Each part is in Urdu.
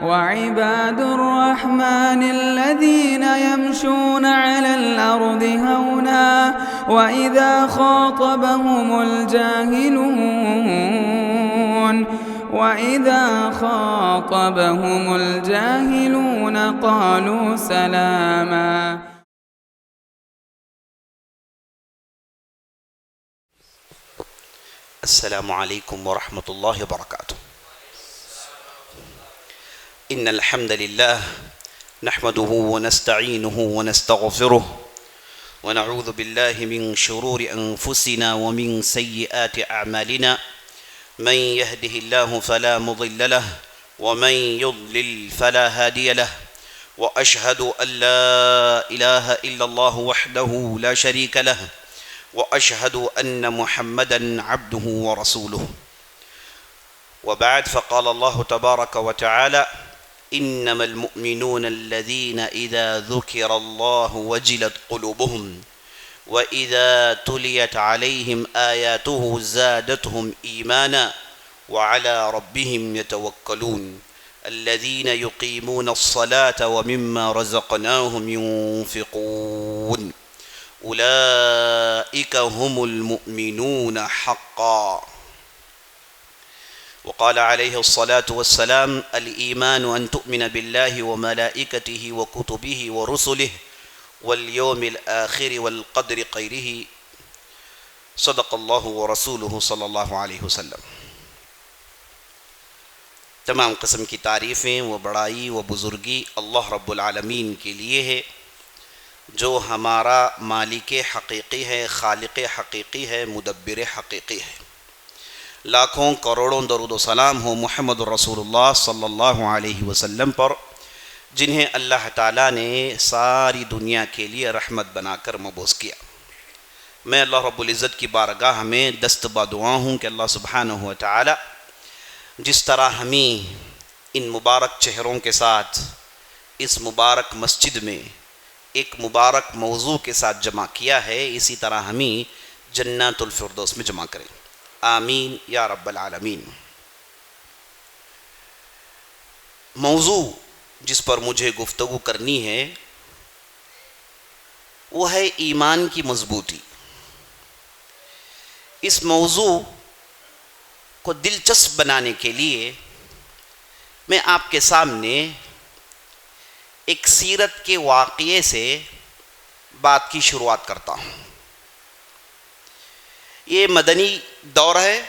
وعباد الرحمن الذين يمشون على الأرض هونا وإذا خاطبهم الجاهلون قالوا سلاما. السلام علیکم ورحمۃ اللہ وبرکاتہ. ان الحمد للہ نحمده ونستعینه ونستغفره ونعوذ باللہ من شرور انفسنا ومن سیئات اعمالنا. من يهده الله فلا مضل له ومن يضلل فلا هادي له واشهد ان لا اله الا الله وحده لا شريك له وأشهد أن محمدًا عبده ورسوله. وبعد، فقال الله تبارك وتعالى: إنما المؤمنون الذين إذا ذكر الله وجلت قلوبهم وإذا تليت عليهم آياته زادتهم إيمانا وعلى ربهم يتوكلون الذين يقيمون الصلاة ومما رزقناهم ينفقون أولئك هم المؤمنون حقا. وقال عليه الصلاة والسلام: الإيمان أن تؤمن بالله وملائكته وكتبه ورسله واليوم الآخر والقدر خيره. صدق الله ورسوله صلی اللہ علیہ وسلم. تمام قسم کی تعریفیں و بڑائی و بزرگی اللہ رب العالمین کے لیے ہے، جو ہمارا مالک حقیقی ہے، خالق حقیقی ہے، مدبر حقیقی ہے. لاکھوں کروڑوں درود و سلام ہو محمد رسول اللہ صلی اللہ علیہ وسلم پر، جنہیں اللہ تعالیٰ نے ساری دنیا کے لیے رحمت بنا کر مبعوث کیا. میں اللہ رب العزت کی بارگاہ میں دست بدعا ہوں کہ اللہ سبحانہ و تعالیٰ جس طرح ہمیں ان مبارک چہروں کے ساتھ اس مبارک مسجد میں ایک مبارک موضوع کے ساتھ جمع کیا ہے، اسی طرح ہمیں جنات الفردوس میں جمع کریں. آمین یا رب العالمین. موضوع جس پر مجھے گفتگو کرنی ہے وہ ہے ایمان کی مضبوطی. اس موضوع کو دلچسپ بنانے کے لیے میں آپ کے سامنے ایک سیرت کے واقعے سے بات کی شروعات کرتا ہوں. یہ مدنی دور ہے.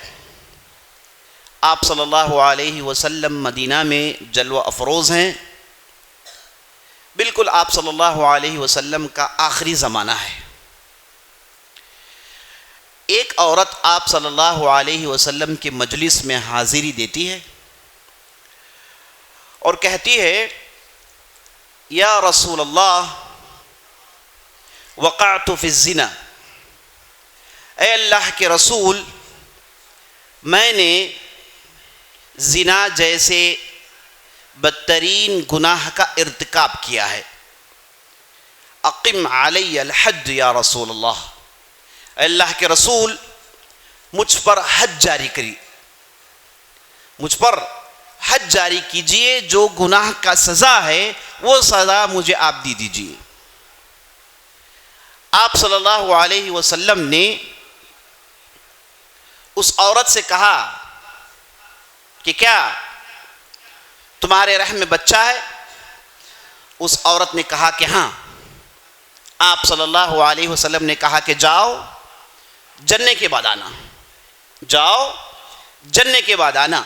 آپ صلی اللہ علیہ وسلم مدینہ میں جلوہ افروز ہیں. بالکل آپ صلی اللہ علیہ وسلم کا آخری زمانہ ہے. ایک عورت آپ صلی اللہ علیہ وسلم کے مجلس میں حاضری دیتی ہے اور کہتی ہے: یا رسول اللہ، وقعت فی الزنا. اے اللہ کے رسول، میں نے زنا جیسے بدترین گناہ کا ارتکاب کیا ہے. اقم علی الحد یا رسول اللہ. اے اللہ کے رسول، مجھ پر حد جاری کری، مجھ پر حد جاری کیجئے. جو گناہ کا سزا ہے وہ سزا مجھے آپ دی دیجئے. آپ صلی اللہ علیہ وسلم نے اس عورت سے کہا کہ کیا تمہارے رحم میں بچہ ہے؟ اس عورت نے کہا کہ ہاں. آپ صلی اللہ علیہ وسلم نے کہا کہ جاؤ جننے کے بعد آنا، جاؤ جننے کے بعد آنا.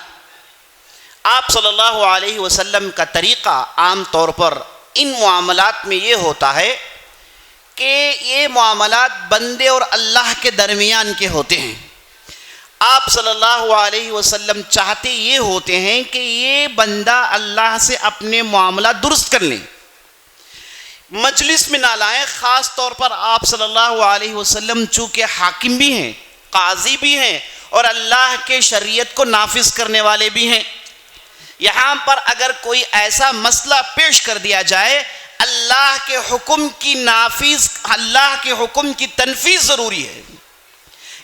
آپ صلی اللہ علیہ وسلم کا طریقہ عام طور پر ان معاملات میں یہ ہوتا ہے کہ یہ معاملات بندے اور اللہ کے درمیان کے ہوتے ہیں. آپ صلی اللہ علیہ وسلم چاہتے یہ ہوتے ہیں کہ یہ بندہ اللہ سے اپنے معاملات درست کر لیں، مجلس میں نہ لائیں. خاص طور پر آپ صلی اللہ علیہ وسلم چونکہ حاکم بھی ہیں، قاضی بھی ہیں اور اللہ کے شریعت کو نافذ کرنے والے بھی ہیں. یہاں پر اگر کوئی ایسا مسئلہ پیش کر دیا جائے، اللہ کے حکم کی نافذ، اللہ کے حکم کی تنفیذ ضروری ہے.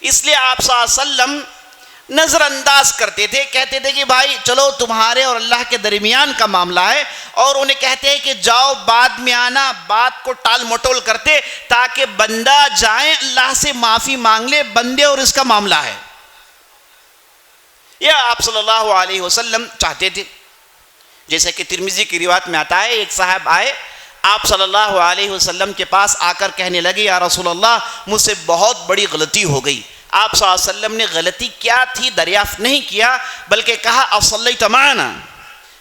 اس لیے آپ صلی اللہ علیہ وسلم نظر انداز کرتے تھے. کہتے تھے کہ بھائی چلو تمہارے اور اللہ کے درمیان کا معاملہ ہے, اور انہیں کہتے ہیں کہ جاؤ بعد میں آنا, بات کو ٹال مٹول کرتے تاکہ بندہ جائیں اللہ سے معافی مانگ لے, بندے اور اس کا معاملہ ہے. یہ آپ صلی اللہ علیہ وسلم چاہتے تھے. جیسے کہ ترمذی کی روایت میں آتا ہے, ایک صاحب آئے آپ صلی اللہ علیہ وسلم کے پاس آ کر کہنے لگے یا رسول اللہ مجھ سے بہت بڑی غلطی ہو گئی. آپ صلی اللہ علیہ وسلم نے غلطی کیا تھی دریافت نہیں کیا, بلکہ کہا اصلیت معنا,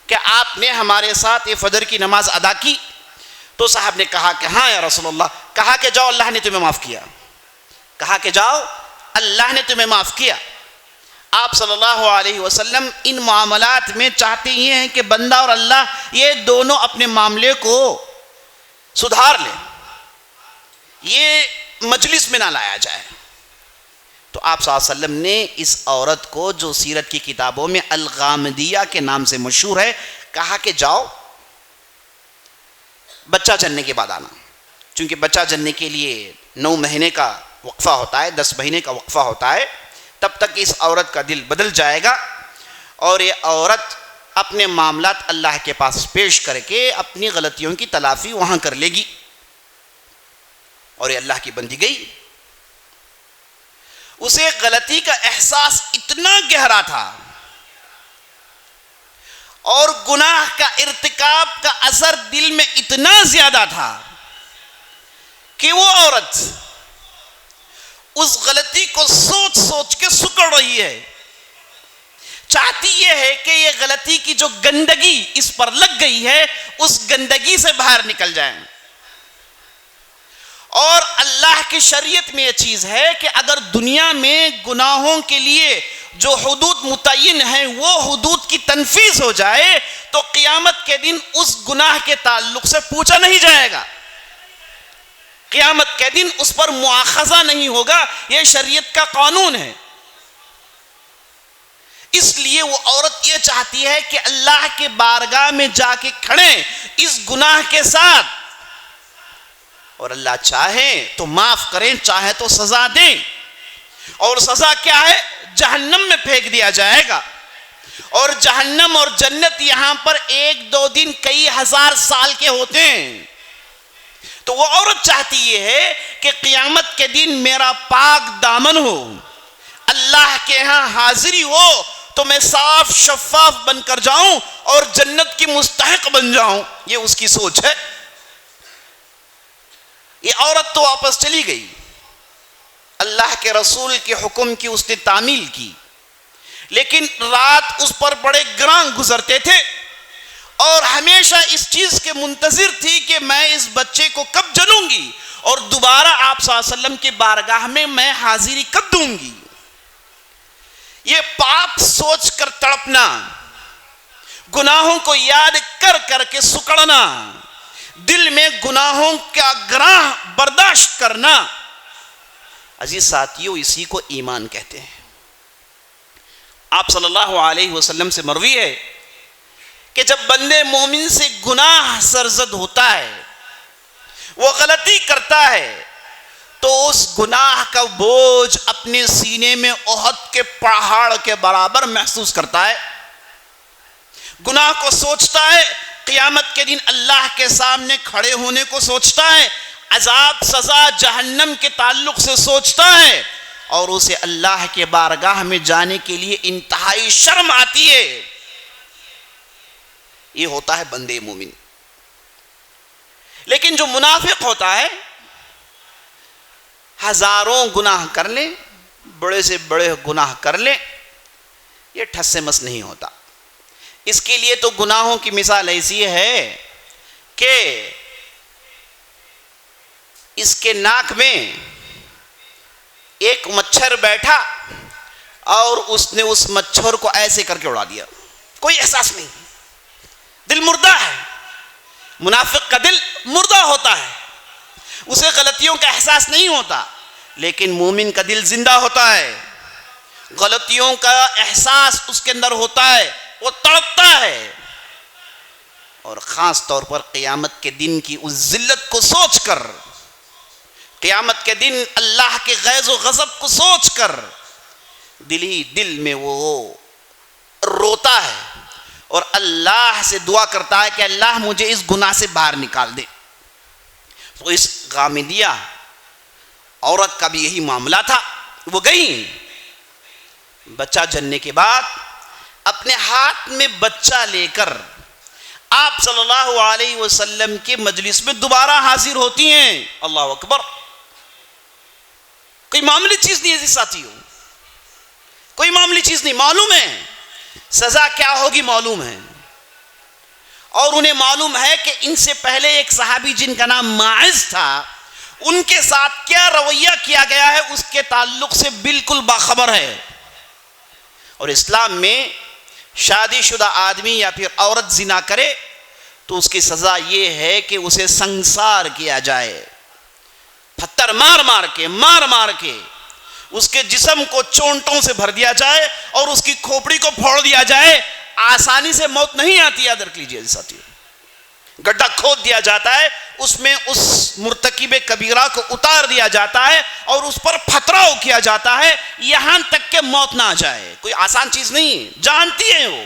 کہ آپ نے ہمارے ساتھ یہ فجر کی نماز ادا کی. تو صاحب نے کہا کہ ہاں یا رسول اللہ. کہا کہ جاؤ اللہ نے تمہیں معاف کیا. کہا کہ جاؤ اللہ نے تمہیں معاف کیا. آپ صلی اللہ علیہ وسلم ان معاملات میں چاہتے یہ ہیں کہ بندہ اور اللہ یہ دونوں اپنے معاملے کو سدھار لیں, یہ مجلس میں نہ لایا جائے. تو آپ صلی اللہ علیہ وسلم نے اس عورت کو جو سیرت کی کتابوں میں الغامدیہ کے نام سے مشہور ہے, کہا کہ جاؤ بچہ جننے کے بعد آنا. چونکہ بچہ جننے کے لیے 9 مہینے کا وقفہ ہوتا ہے, 10 مہینے کا وقفہ ہوتا ہے, تب تک اس عورت کا دل بدل جائے گا اور یہ عورت اپنے معاملات اللہ کے پاس پیش کر کے اپنی غلطیوں کی تلافی وہاں کر لے گی. اور یہ اللہ کی بندی گئی. اسے غلطی کا احساس اتنا گہرا تھا اور گناہ کا ارتکاب کا اثر دل میں اتنا زیادہ تھا کہ وہ عورت اس غلطی کو سوچ سوچ کے سکڑ رہی ہے. چاہتی یہ ہے کہ یہ غلطی کی جو گندگی اس پر لگ گئی ہے اس گندگی سے باہر نکل جائیں. اور اللہ کی شریعت میں یہ چیز ہے کہ اگر دنیا میں گناہوں کے لیے جو حدود متعین ہیں وہ حدود کی تنفیذ ہو جائے تو قیامت کے دن اس گناہ کے تعلق سے پوچھا نہیں جائے گا, قیامت کے دن اس پر مؤاخذہ نہیں ہوگا. یہ شریعت کا قانون ہے. اس لیے وہ عورت یہ چاہتی ہے کہ اللہ کے بارگاہ میں جا کے کھڑیں اس گناہ کے ساتھ, اور اللہ چاہے تو معاف کریں, چاہے تو سزا دیں. اور سزا کیا ہے؟ جہنم میں پھینک دیا جائے گا. اور جہنم اور جنت یہاں پر 1-2 دن کئی ہزار سال کے ہوتے ہیں. تو وہ عورت چاہتی یہ ہے کہ قیامت کے دن میرا پاک دامن ہو, اللہ کے ہاں حاضری ہو تو میں صاف شفاف بن کر جاؤں اور جنت کی مستحق بن جاؤں. یہ اس کی سوچ ہے. یہ عورت تو واپس چلی گئی, اللہ کے رسول کے حکم کی اس نے تعمیل کی, لیکن رات اس پر بڑے گراں گزرتے تھے اور ہمیشہ اس چیز کے منتظر تھی کہ میں اس بچے کو کب جنوں گی اور دوبارہ آپ صلی اللہ علیہ وسلم کی بارگاہ میں حاضری کب دوں گی. یہ پاپ سوچ کر تڑپنا, گناہوں کو یاد کر کر کے سکڑنا, دل میں گناہوں کا گراں برداشت کرنا, عزیز ساتھیوں اسی کو ایمان کہتے ہیں. آپ صلی اللہ علیہ وسلم سے مروی ہے کہ جب بندے مومن سے گناہ سرزد ہوتا ہے, وہ غلطی کرتا ہے, تو اس گناہ کا بوجھ اپنے سینے میں احد کے پہاڑ کے برابر محسوس کرتا ہے. گناہ کو سوچتا ہے, قیامت کے دن اللہ کے سامنے کھڑے ہونے کو سوچتا ہے, عذاب سزا جہنم کے تعلق سے سوچتا ہے, اور اسے اللہ کے بارگاہ میں جانے کے لیے انتہائی شرم آتی ہے. یہ ہوتا ہے بندے مومن. لیکن جو منافق ہوتا ہے ہزاروں گناہ کر لیں, بڑے سے بڑے گناہ کر لیں, یہ ٹھس سے مس نہیں ہوتا. اس کے لیے تو گناہوں کی مثال ایسی ہے کہ اس کے ناک میں ایک مچھر بیٹھا اور اس نے اس مچھر کو ایسے کر کے اڑا دیا, کوئی احساس نہیں, دل مردہ ہے. منافق کا دل مردہ ہوتا ہے, اسے غلطیوں کا احساس نہیں ہوتا. لیکن مومن کا دل زندہ ہوتا ہے, غلطیوں کا احساس اس کے اندر ہوتا ہے, وہ تڑپتا ہے. اور خاص طور پر قیامت کے دن کی اس ذلت کو سوچ کر, قیامت کے دن اللہ کے غیظ و غضب کو سوچ کر, دل ہی دل میں وہ روتا ہے اور اللہ سے دعا کرتا ہے کہ اللہ مجھے اس گناہ سے باہر نکال دے. تو اس غامدیہ عورت کا بھی یہی معاملہ تھا. وہ گئی, بچہ جننے کے بعد اپنے ہاتھ میں بچہ لے کر آپ صلی اللہ علیہ وسلم کے مجلس میں دوبارہ حاضر ہوتی ہیں. اللہ اکبر. کوئی معمولی چیز نہیں ہے ساتھیوں, کوئی معمولی چیز نہیں. معلوم ہے سزا کیا ہوگی, معلوم ہے. اور انہیں معلوم ہے کہ ان سے پہلے ایک صحابی جن کا نام ماعز تھا, ان کے ساتھ کیا رویہ کیا گیا ہے اس کے تعلق سے بالکل باخبر ہے. اور اسلام میں شادی شدہ آدمی یا پھر عورت زنا کرے تو اس کی سزا یہ ہے کہ اسے سنسار کیا جائے, پتھر مار مار کے اس کے جسم کو چونٹوں سے بھر دیا جائے اور اس کی کھوپڑی کو پھوڑ دیا جائے. آسانی سے موت نہیں آتی, یاد رکھ لیجئے ساتھیو. گڈھا کھود دیا جاتا ہے, اس میں اس مرتکب کبیرہ کو اتار دیا جاتا ہے اور اس پر پتھراؤ کیا جاتا ہے یہاں تک کہ موت نہ آ جائے. کوئی آسان چیز نہیں, جانتی ہیں وہ.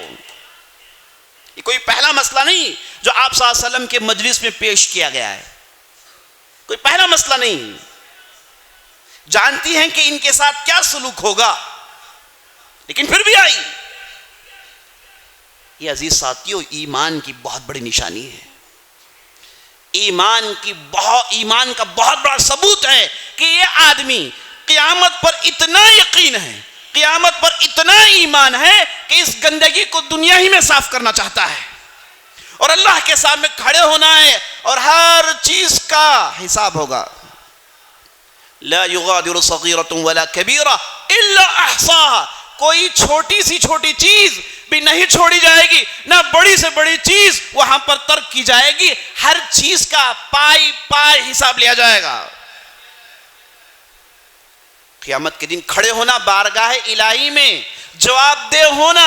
یہ کوئی پہلا مسئلہ نہیں جو آپ صلی اللہ علیہ وسلم کے مجلس میں پیش کیا گیا ہے, کوئی پہلا مسئلہ نہیں. جانتی ہیں کہ ان کے ساتھ کیا سلوک ہوگا, لیکن پھر بھی آئی. یہ عزیز ساتھیوں ایمان کی بہت بڑی نشانی ہے. ایمان کا بہت بڑا ثبوت ہے کہ یہ آدمی قیامت پر اتنا یقین ہے, قیامت پر اتنا ایمان ہے کہ اس گندگی کو دنیا ہی میں صاف کرنا چاہتا ہے اور اللہ کے سامنے کھڑے ہونا ہے اور ہر چیز کا حساب ہوگا. لا یغادر صغیرۃ ولا کبیرہ الا احصاها. کوئی چھوٹی سی چھوٹی چیز بھی نہیں چھوڑی جائے گی, نہ بڑی سے بڑی چیز وہاں پر ترک کی جائے گی. ہر چیز کا پائی حساب لیا جائے گا. قیامت کے دن کھڑے ہونا بارگاہ الہی میں, جواب دہ ہونا,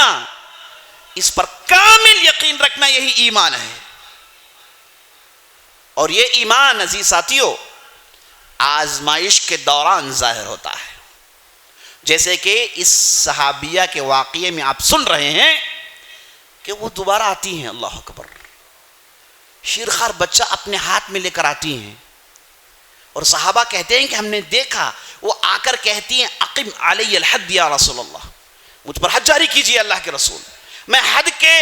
اس پر کامل یقین رکھنا, یہی ایمان ہے. اور یہ ایمان عزیز ساتھیوں آزمائش کے دوران ظاہر ہوتا ہے. جیسے کہ اس صحابیہ کے واقعے میں آپ سن رہے ہیں کہ وہ دوبارہ آتی ہیں. اللہ اکبر. شیرخوار بچہ اپنے ہاتھ میں لے کر آتی ہیں اور صحابہ کہتے ہیں کہ ہم نے دیکھا, وہ آ کر کہتی ہیں اقم علی الحد یا رسول اللہ, مجھ پر حد جاری کیجئے اللہ کے رسول, میں حد کے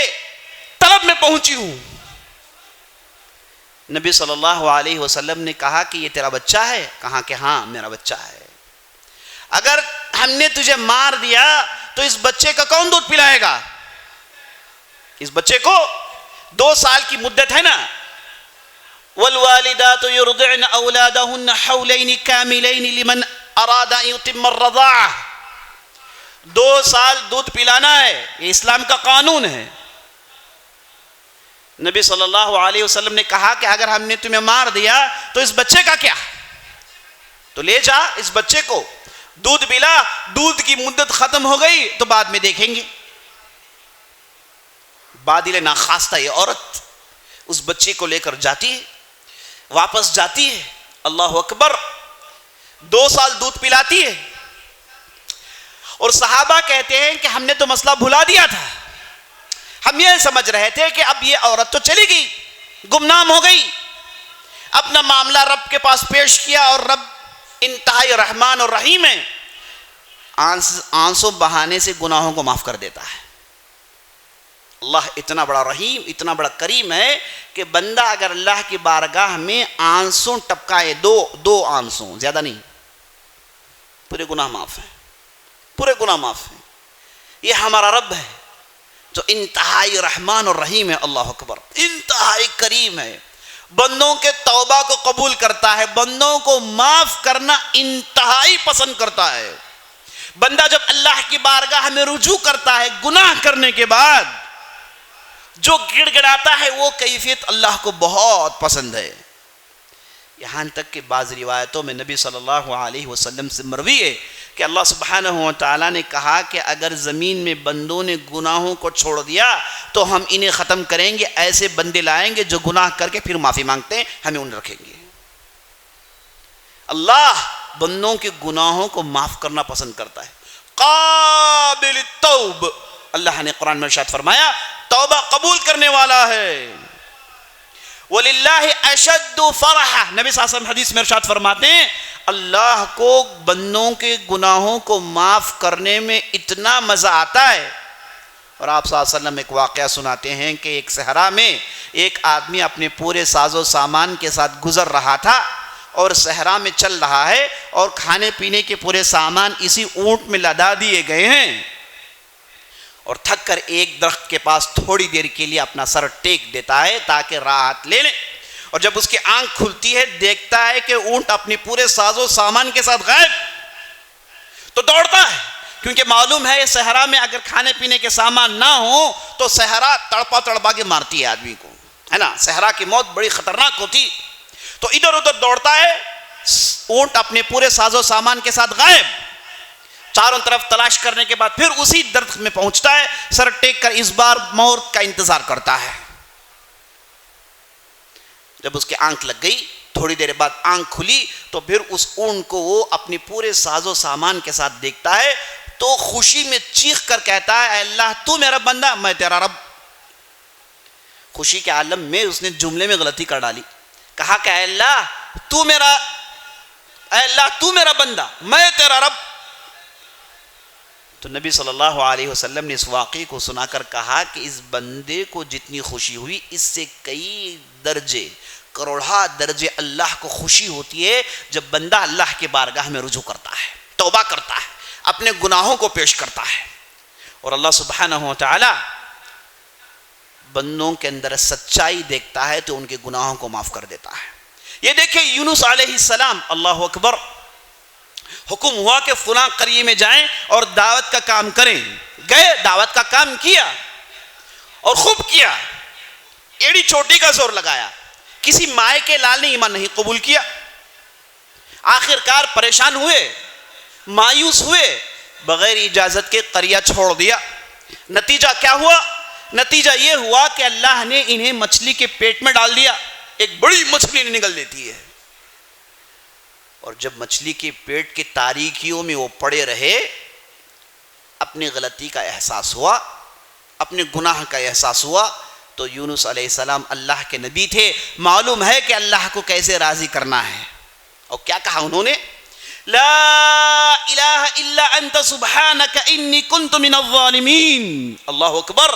طلب میں پہنچی ہوں. نبی صلی اللہ علیہ وسلم نے کہا کہ یہ تیرا بچہ ہے؟ کہا کہ ہاں میرا بچہ ہے. اگر ہم نے تجھے مار دیا تو اس بچے کا کون دودھ پلائے گا؟ اس بچے کو 2 سال کی مدت ہے نا. والوالدات يرضعن اولادهن حولين كاملين لمن اراد ان يتم الرضاعه. 2 سال دودھ پلانا ہے, یہ اسلام کا قانون ہے. نبی صلی اللہ علیہ وسلم نے کہا کہ اگر ہم نے تمہیں مار دیا تو اس بچے کا کیا؟ تو لے جا اس بچے کو, دودھ پلا, دودھ کی مدت ختم ہو گئی تو بعد میں دیکھیں گے. بادل ناخواستہ یہ عورت اس بچے کو لے کر جاتی ہے, واپس جاتی ہے. اللہ اکبر. 2 سال دودھ پلاتی ہے اور صحابہ کہتے ہیں کہ ہم نے تو مسئلہ بھلا دیا تھا, ہم یہ سمجھ رہے تھے کہ اب یہ عورت تو چلی گئی, گمنام ہو گئی. اپنا معاملہ رب کے پاس پیش کیا اور رب انتہائی رحمان اور رحیم ہے, آنسوں بہانے سے گناہوں کو معاف کر دیتا ہے. اللہ اتنا بڑا رحیم, اتنا بڑا کریم ہے کہ بندہ اگر اللہ کی بارگاہ میں آنسوں ٹپکائے, 2 آنسوں, زیادہ نہیں, پورے گناہ معاف ہیں, پورے گناہ معاف ہیں. یہ ہمارا رب ہے جو انتہائی رحمان اور رحیم ہے. اللہ اکبر. انتہائی کریم ہے, بندوں کے توبہ کو قبول کرتا ہے, بندوں کو معاف کرنا انتہائی پسند کرتا ہے. بندہ جب اللہ کی بارگاہ میں رجوع کرتا ہے گناہ کرنے کے بعد, جو گڑ گڑاتا ہے وہ کیفیت اللہ کو بہت پسند ہے. یہاں تک کہ بعض روایتوں میں نبی صلی اللہ علیہ وسلم سے مروی ہے کہ اللہ سبحانہ و تعالیٰ نے کہا کہ اگر زمین میں بندوں نے گناہوں کو چھوڑ دیا تو ہم انہیں ختم کریں گے, ایسے بندے لائیں گے جو گناہ کر کے پھر معافی مانگتے ہیں, ہمیں انہیں رکھیں گے. اللہ بندوں کے گناہوں کو معاف کرنا پسند کرتا ہے. قابل التوب، اللہ نے قرآن میں ارشاد فرمایا توبہ قبول کرنے والا ہے۔ وَلِلَّهِ أَشَدُّ فَرَحًا، نبی صلی اللہ علیہ وسلم حدیث میں ارشاد فرماتے ہیں اللہ کو بندوں کے گناہوں کو معاف کرنے میں اتنا مزہ آتا ہے۔ اور آپ صلی اللہ علیہ وسلم ایک واقعہ سناتے ہیں کہ ایک صحرا میں ایک آدمی اپنے پورے ساز و سامان کے ساتھ گزر رہا تھا اور صحرا میں چل رہا ہے اور کھانے پینے کے پورے سامان اسی اونٹ میں لدا دیے گئے ہیں، اور تھک کر ایک درخت کے پاس تھوڑی دیر کے لیے اپنا سر ٹیک دیتا ہے تاکہ راحت لے لے، اور جب اس کی آنکھ کھلتی ہے دیکھتا ہے کہ اونٹ اپنے پورے ساز و سامان کے ساتھ غائب، تو دوڑتا ہے کیونکہ معلوم ہے صحرا میں اگر کھانے پینے کے سامان نہ ہو تو صحرا تڑپا تڑپا کے مارتی ہے آدمی کو، ہے نا، صحرا کی موت بڑی خطرناک ہوتی، تو ادھر ادھر دوڑتا ہے، اونٹ اپنے پورے ساز و سامان کے ساتھ غائب، چاروں طرف تلاش کرنے کے بعد پھر اسی درخت میں پہنچتا ہے، سر ٹیک کر اس بار موت کا انتظار کرتا ہے۔ جب اس کی آنکھ لگ گئی تھوڑی دیر بعد آنکھ کھلی تو پھر اس اونٹ کو وہ اپنے پورے ساز و سامان کے ساتھ دیکھتا ہے تو خوشی میں چیخ کر کہتا ہے اے اللہ تو میرا بندہ میں تیرا رب۔ خوشی کے عالم میں اس نے جملے میں غلطی کر ڈالی، کہا کہ اے اللہ تو میرا بندہ میں تیرا رب۔ تو نبی صلی اللہ علیہ وسلم نے اس واقعے کو سنا کر کہا کہ اس بندے کو جتنی خوشی ہوئی اس سے کئی درجے کروڑہ درجے اللہ کو خوشی ہوتی ہے جب بندہ اللہ کے بارگاہ میں رجوع کرتا ہے، توبہ کرتا ہے، اپنے گناہوں کو پیش کرتا ہے، اور اللہ سبحانہ و تعالی بندوں کے اندر سچائی دیکھتا ہے تو ان کے گناہوں کو معاف کر دیتا ہے۔ یہ دیکھیں یونس علیہ السلام، اللہ اکبر، حکم ہوا کہ فلاں قریے میں جائیں اور دعوت کا کام کریں، گئے دعوت کا کام کیا اور خوب کیا، ایڑی چوٹی کا زور لگایا، کسی مائے کے لال نے ایمان نہیں قبول کیا، آخر کار پریشان ہوئے، مایوس ہوئے، بغیر اجازت کے قریہ چھوڑ دیا۔ نتیجہ کیا ہوا؟ نتیجہ یہ ہوا کہ اللہ نے انہیں مچھلی کے پیٹ میں ڈال دیا، ایک بڑی مچھلی نکل دیتی ہے، اور جب مچھلی کے پیٹ کی تاریکیوں میں وہ پڑے رہے، اپنی غلطی کا احساس ہوا، اپنے گناہ کا احساس ہوا، تو یونس علیہ السلام اللہ کے نبی تھے، معلوم ہے کہ اللہ کو کیسے راضی کرنا ہے، اور کیا کہا انہوں نے؟ لا الہ الا انت سبحانک انی کنت من الظالمین، اللہ اکبر،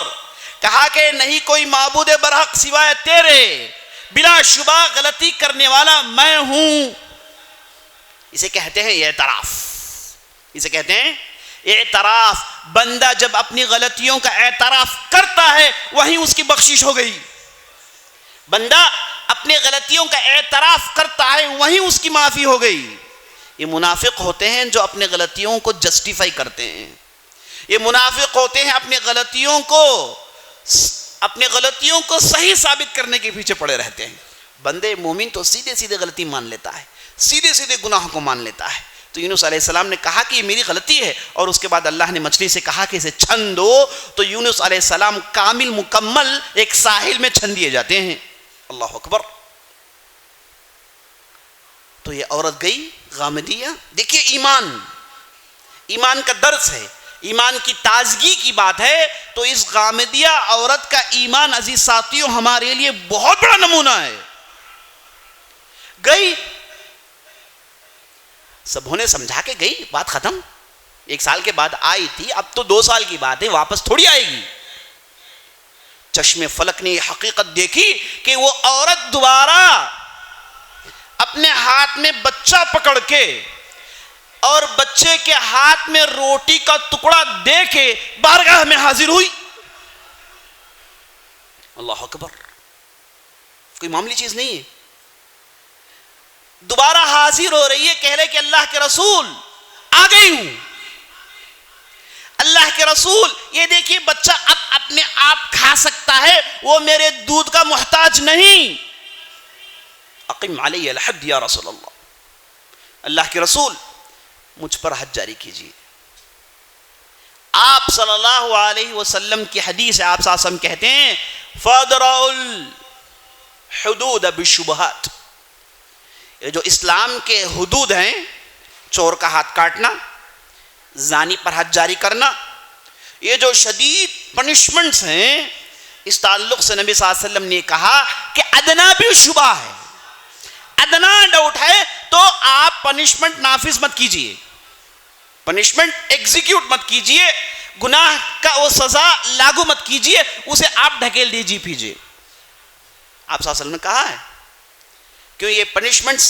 کہا کہ نہیں کوئی معبود برحق سوائے تیرے، بلا شبہ غلطی کرنے والا میں ہوں۔ اسے کہتے ہیں اعتراف، اسے کہتے ہیں اعتراف۔ بندہ جب اپنی غلطیوں کا اعتراف کرتا ہے وہیں اس کی بخشش ہو گئی، بندہ اپنی غلطیوں کا اعتراف کرتا ہے وہیں اس کی معافی ہو گئی۔ یہ منافق ہوتے ہیں جو اپنے غلطیوں کو جسٹیفائی کرتے ہیں، یہ منافق ہوتے ہیں اپنی غلطیوں کو صحیح ثابت کرنے کے پیچھے پڑے رہتے ہیں۔ بندے مومن تو سیدھے سیدھے غلطی مان لیتا ہے، سیدھے سیدھے گناہ کو مان لیتا ہے۔ تو یونس علیہ السلام نے کہا کہ یہ میری غلطی ہے، اور اس کے بعد اللہ نے مچھلی سے کہا کہ اسے چھن دو، تو یونس علیہ السلام کامل مکمل ایک ساحل میں چھن دیے جاتے ہیں، اللہ اکبر۔ تو یہ عورت گئی غامدیہ، دیکھیے ایمان کا درس ہے، ایمان کی تازگی کی بات ہے، تو اس غامدیہ عورت کا ایمان عزیز ساتھیوں ہمارے لیے بہت بڑا نمونہ ہے۔ گئی، سب نے سمجھا کے گئی، بات ختم، 1 سال کے بعد آئی تھی، اب تو 2 سال کی بات ہے، واپس تھوڑی آئے گی۔ چشم فلک نے یہ حقیقت دیکھی کہ وہ عورت دوبارہ اپنے ہاتھ میں بچہ پکڑ کے اور بچے کے ہاتھ میں روٹی کا ٹکڑا دے کے بارگاہ میں حاضر ہوئی، اللہ اکبر، کوئی معمولی چیز نہیں ہے۔ دوبارہ حاضر ہو رہی ہے، کہہ رہے کہ اللہ کے رسول آ گئی ہوں، اللہ کے رسول یہ دیکھیے بچہ اب اپنے آپ کھا سکتا ہے، وہ میرے دودھ کا محتاج نہیں، اقیم علی الحد یا رسول اللہ، اللہ کے رسول مجھ پر حد جاری کیجیے۔ آپ صلی اللہ علیہ وسلم کی حدیث ہے، آپ صلی اللہ علیہ وسلم کہتے ہیں فَادْرَعُ الْحُدُودَ بِالشُّبُهَاتِ، یہ جو اسلام کے حدود ہیں، چور کا ہاتھ کاٹنا، زانی پر حد جاری کرنا، یہ جو شدید پنشمنٹس ہیں، اس تعلق سے نبی صلی اللہ علیہ وسلم نے کہا کہ ادنا بھی شبہ ہے، ادنا ڈاؤٹ ہے تو آپ پنشمنٹ نافذ مت کیجئے، پنشمنٹ ایگزیکیوٹ مت کیجئے، گناہ کا وہ سزا لاگو مت کیجئے، اسے آپ ڈھکیل دیجئے پیجئے۔ آپ صلی اللہ علیہ وسلم نے کہا ہے، کیوں یہ پنشمنٹس،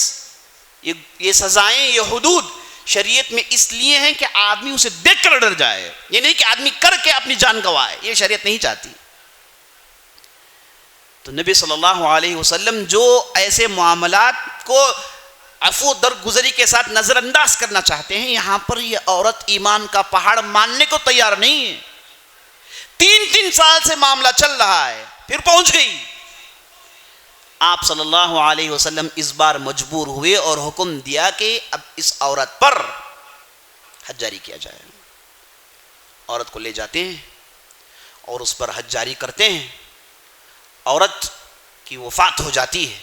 یہ سزائیں، یہ حدود شریعت میں اس لیے ہیں کہ آدمی اسے دیکھ کر ڈر جائے، یہ نہیں کہ آدمی کر کے اپنی جان گوائے، یہ شریعت نہیں چاہتی۔ تو نبی صلی اللہ علیہ وسلم جو ایسے معاملات کو عفو درگزری کے ساتھ نظر انداز کرنا چاہتے ہیں، یہاں پر یہ عورت ایمان کا پہاڑ ماننے کو تیار نہیں ہے۔ 3 سال سے معاملہ چل رہا ہے، پھر پہنچ گئی۔ آپ صلی اللہ علیہ وسلم اس بار مجبور ہوئے اور حکم دیا کہ اب اس عورت پر حد جاری کیا جائے۔ عورت کو لے جاتے ہیں اور اس پر حد جاری کرتے ہیں۔ عورت کی وفات ہو جاتی ہے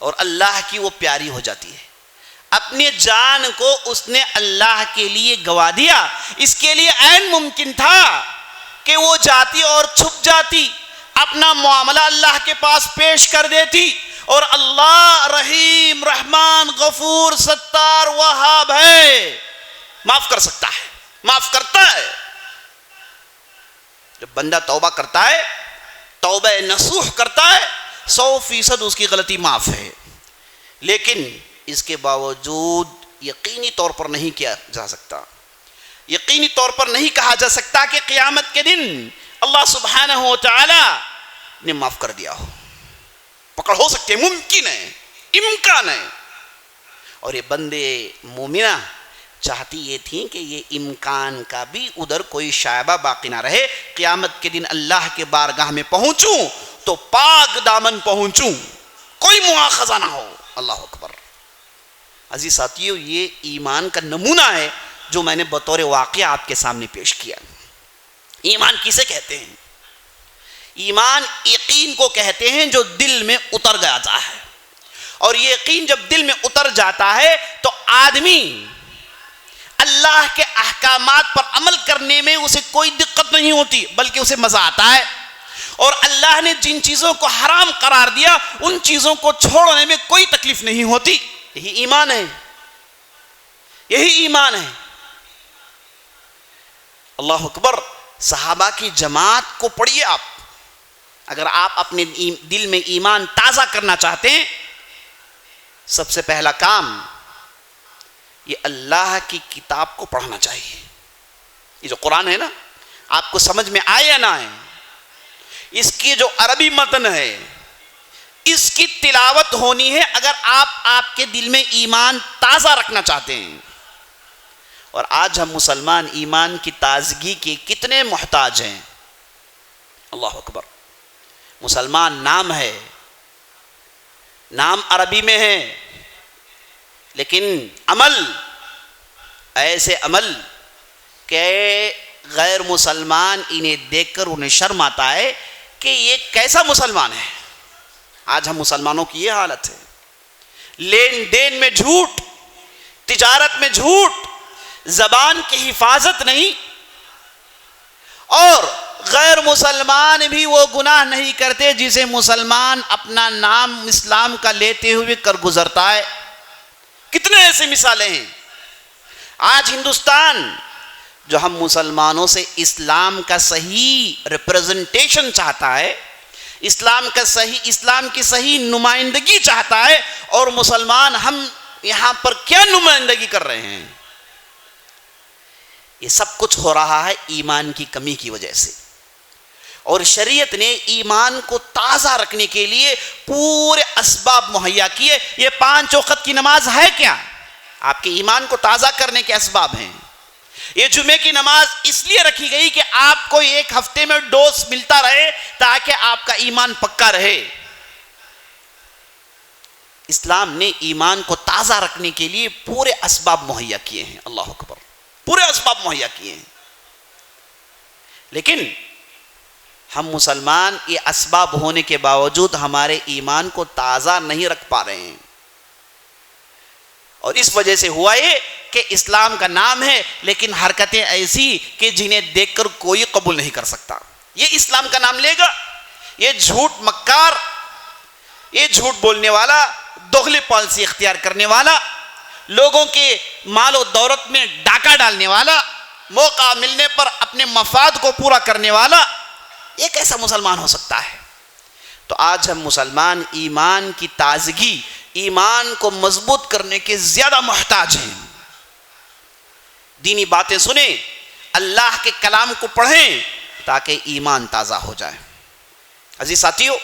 اور اللہ کی وہ پیاری ہو جاتی ہے۔ اپنے جان کو اس نے اللہ کے لیے گوا دیا۔ اس کے لیے عین ممکن تھا کہ وہ جاتی اور چھپ جاتی، اپنا معاملہ اللہ کے پاس پیش کر دیتی، اور اللہ رحیم رحمان غفور ستار وہاب ہے، معاف کر سکتا ہے، معاف کرتا ہے۔ جب بندہ توبہ کرتا ہے، توبہ نصوح کرتا ہے، 100% اس کی غلطی معاف ہے، لیکن اس کے باوجود یقینی طور پر نہیں کیا جا سکتا، یقینی طور پر نہیں کہا جا سکتا کہ قیامت کے دن اللہ سبحانہ و تعالی نے معاف کر دیا ہو۔ پکڑ ہو سکتے، ممکن ہے، امکان ہے۔ اور یہ بندے مومنہ چاہتی یہ تھی کہ یہ امکان کا بھی ادھر کوئی شائبہ باقی نہ رہے، قیامت کے دن اللہ کے بارگاہ میں پہنچوں تو پاک دامن پہنچوں، کوئی مواخذہ نہ ہو۔ اللہ اکبر۔ عزیز ساتھیو، یہ ایمان کا نمونہ ہے جو میں نے بطور واقعہ آپ کے سامنے پیش کیا۔ ایمان کسے کہتے ہیں؟ ایمان یقین کو کہتے ہیں جو دل میں اتر جاتا ہے، اور یہ یقین جب دل میں اتر جاتا ہے تو آدمی اللہ کے احکامات پر عمل کرنے میں اسے کوئی دقت نہیں ہوتی، بلکہ اسے مزہ آتا ہے، اور اللہ نے جن چیزوں کو حرام قرار دیا ان چیزوں کو چھوڑنے میں کوئی تکلیف نہیں ہوتی۔ یہی ایمان ہے، یہی ایمان ہے۔ اللہ اکبر۔ صحابہ کی جماعت کو پڑھیے آپ، اگر آپ اپنے دل میں ایمان تازہ کرنا چاہتے ہیں، سب سے پہلا کام یہ اللہ کی کتاب کو پڑھنا چاہیے۔ یہ جو قرآن ہے نا، آپ کو سمجھ میں آئے یا نہ آئے، اس کی جو عربی متن ہے اس کی تلاوت ہونی ہے اگر آپ کے دل میں ایمان تازہ رکھنا چاہتے ہیں۔ اور آج ہم مسلمان ایمان کی تازگی کے کتنے محتاج ہیں۔ اللہ اکبر۔ مسلمان نام ہے، نام عربی میں ہے، لیکن عمل ایسے عمل کہ غیر مسلمان انہیں دیکھ کر انہیں شرم آتا ہے کہ یہ کیسا مسلمان ہے۔ آج ہم مسلمانوں کی یہ حالت ہے، لین دین میں جھوٹ، تجارت میں جھوٹ، زبان کی حفاظت نہیں، اور غیر مسلمان بھی وہ گناہ نہیں کرتے جسے مسلمان اپنا نام اسلام کا لیتے ہوئے کر گزرتا ہے۔ کتنے ایسے مثالیں ہیں۔ آج ہندوستان جو ہم مسلمانوں سے اسلام کا صحیح ریپریزنٹیشن چاہتا ہے، اسلام کی صحیح نمائندگی چاہتا ہے، اور مسلمان ہم یہاں پر کیا نمائندگی کر رہے ہیں؟ یہ سب کچھ ہو رہا ہے ایمان کی کمی کی وجہ سے۔ اور شریعت نے ایمان کو تازہ رکھنے کے لیے پورے اسباب مہیا کیے۔ یہ 5 وقت کی نماز ہے کیا؟ آپ کے ایمان کو تازہ کرنے کے اسباب ہیں۔ یہ جمعے کی نماز اس لیے رکھی گئی کہ آپ کو ایک ہفتے میں ڈوز ملتا رہے تاکہ آپ کا ایمان پکا رہے۔ اسلام نے ایمان کو تازہ رکھنے کے لیے پورے اسباب مہیا کیے ہیں۔ اللہ اکبر، پورے اسباب مہیا کیے ہیں، لیکن ہم مسلمان یہ اسباب ہونے کے باوجود ہمارے ایمان کو تازہ نہیں رکھ پا رہے ہیں، اور اس وجہ سے ہوا یہ کہ اسلام کا نام ہے لیکن حرکتیں ایسی کہ جنہیں دیکھ کر کوئی قبول نہیں کر سکتا. یہ اسلام کا نام لے گا؟ یہ جھوٹ مکار، یہ جھوٹ بولنے والا، دوغلی پالیسی اختیار کرنے والا، لوگوں کے مال و دولت میں ڈاکہ ڈالنے والا، موقع ملنے پر اپنے مفاد کو پورا کرنے والا، یہ کیسا مسلمان ہو سکتا ہے؟ تو آج ہم مسلمان ایمان کی تازگی، ایمان کو مضبوط کرنے کے زیادہ محتاج ہیں. دینی باتیں سنیں، اللہ کے کلام کو پڑھیں تاکہ ایمان تازہ ہو جائے. عزیز ساتھیو،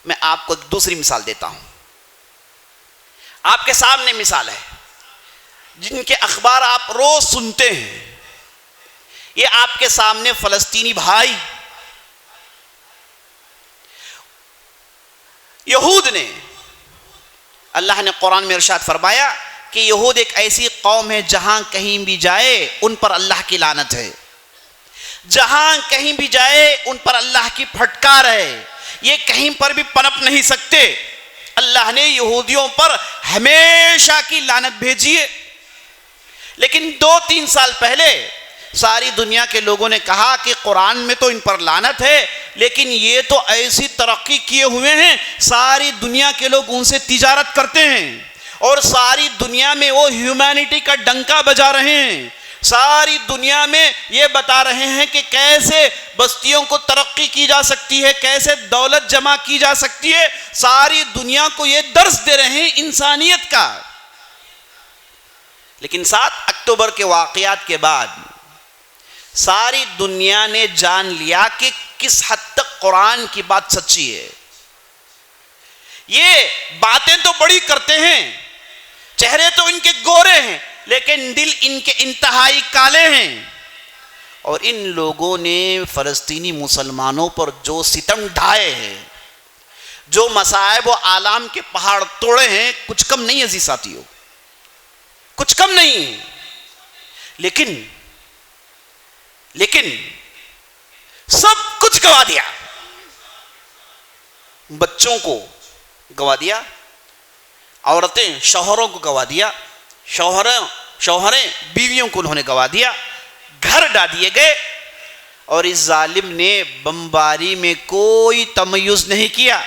میں آپ کو ایک دوسری مثال دیتا ہوں. آپ کے سامنے مثال ہے جن کے اخبار آپ روز سنتے ہیں. یہ آپ کے سامنے فلسطینی بھائی، یہود نے، اللہ نے قرآن میں ارشاد فرمایا کہ یہود ایک ایسی قوم ہے جہاں کہیں بھی جائے ان پر اللہ کی لعنت ہے، جہاں کہیں بھی جائے ان پر اللہ کی پھٹکار ہے، یہ کہیں پر بھی پنپ نہیں سکتے. اللہ نے یہودیوں پر ہمیشہ کی لعنت بھیجی ہے. لیکن 2-3 سال پہلے ساری دنیا کے لوگوں نے کہا کہ قرآن میں تو ان پر لعنت ہے لیکن یہ تو ایسی ترقی کیے ہوئے ہیں، ساری دنیا کے لوگ ان سے تجارت کرتے ہیں اور ساری دنیا میں وہ ہیومینٹی کا ڈنکا بجا رہے ہیں، ساری دنیا میں یہ بتا رہے ہیں کہ کیسے بستیوں کو ترقی کی جا سکتی ہے، کیسے دولت جمع کی جا سکتی ہے، ساری دنیا کو یہ درس دے رہے ہیں انسانیت کا. لیکن 7 اکتوبر کے واقعات کے بعد ساری دنیا نے جان لیا کہ کس حد تک قرآن کی بات سچی ہے. یہ باتیں تو بڑی کرتے ہیں، چہرے تو ان کے گورے ہیں لیکن دل ان کے انتہائی کالے ہیں. اور ان لوگوں نے فلسطینی مسلمانوں پر جو ستم ڈھائے ہیں، جو مصائب و آلام کے پہاڑ توڑے ہیں، کچھ کم نہیں عزیز ساتھیوں، کچھ کم نہیں. لیکن سب کچھ گوا دیا. بچوں کو گوا دیا، عورتیں شوہروں کو گوا دیا، شوہریں بیویوں کو انہوں نے گوا دیا، گھر ڈال دیے گئے. اور اس ظالم نے بمباری میں کوئی تمیز نہیں کیا.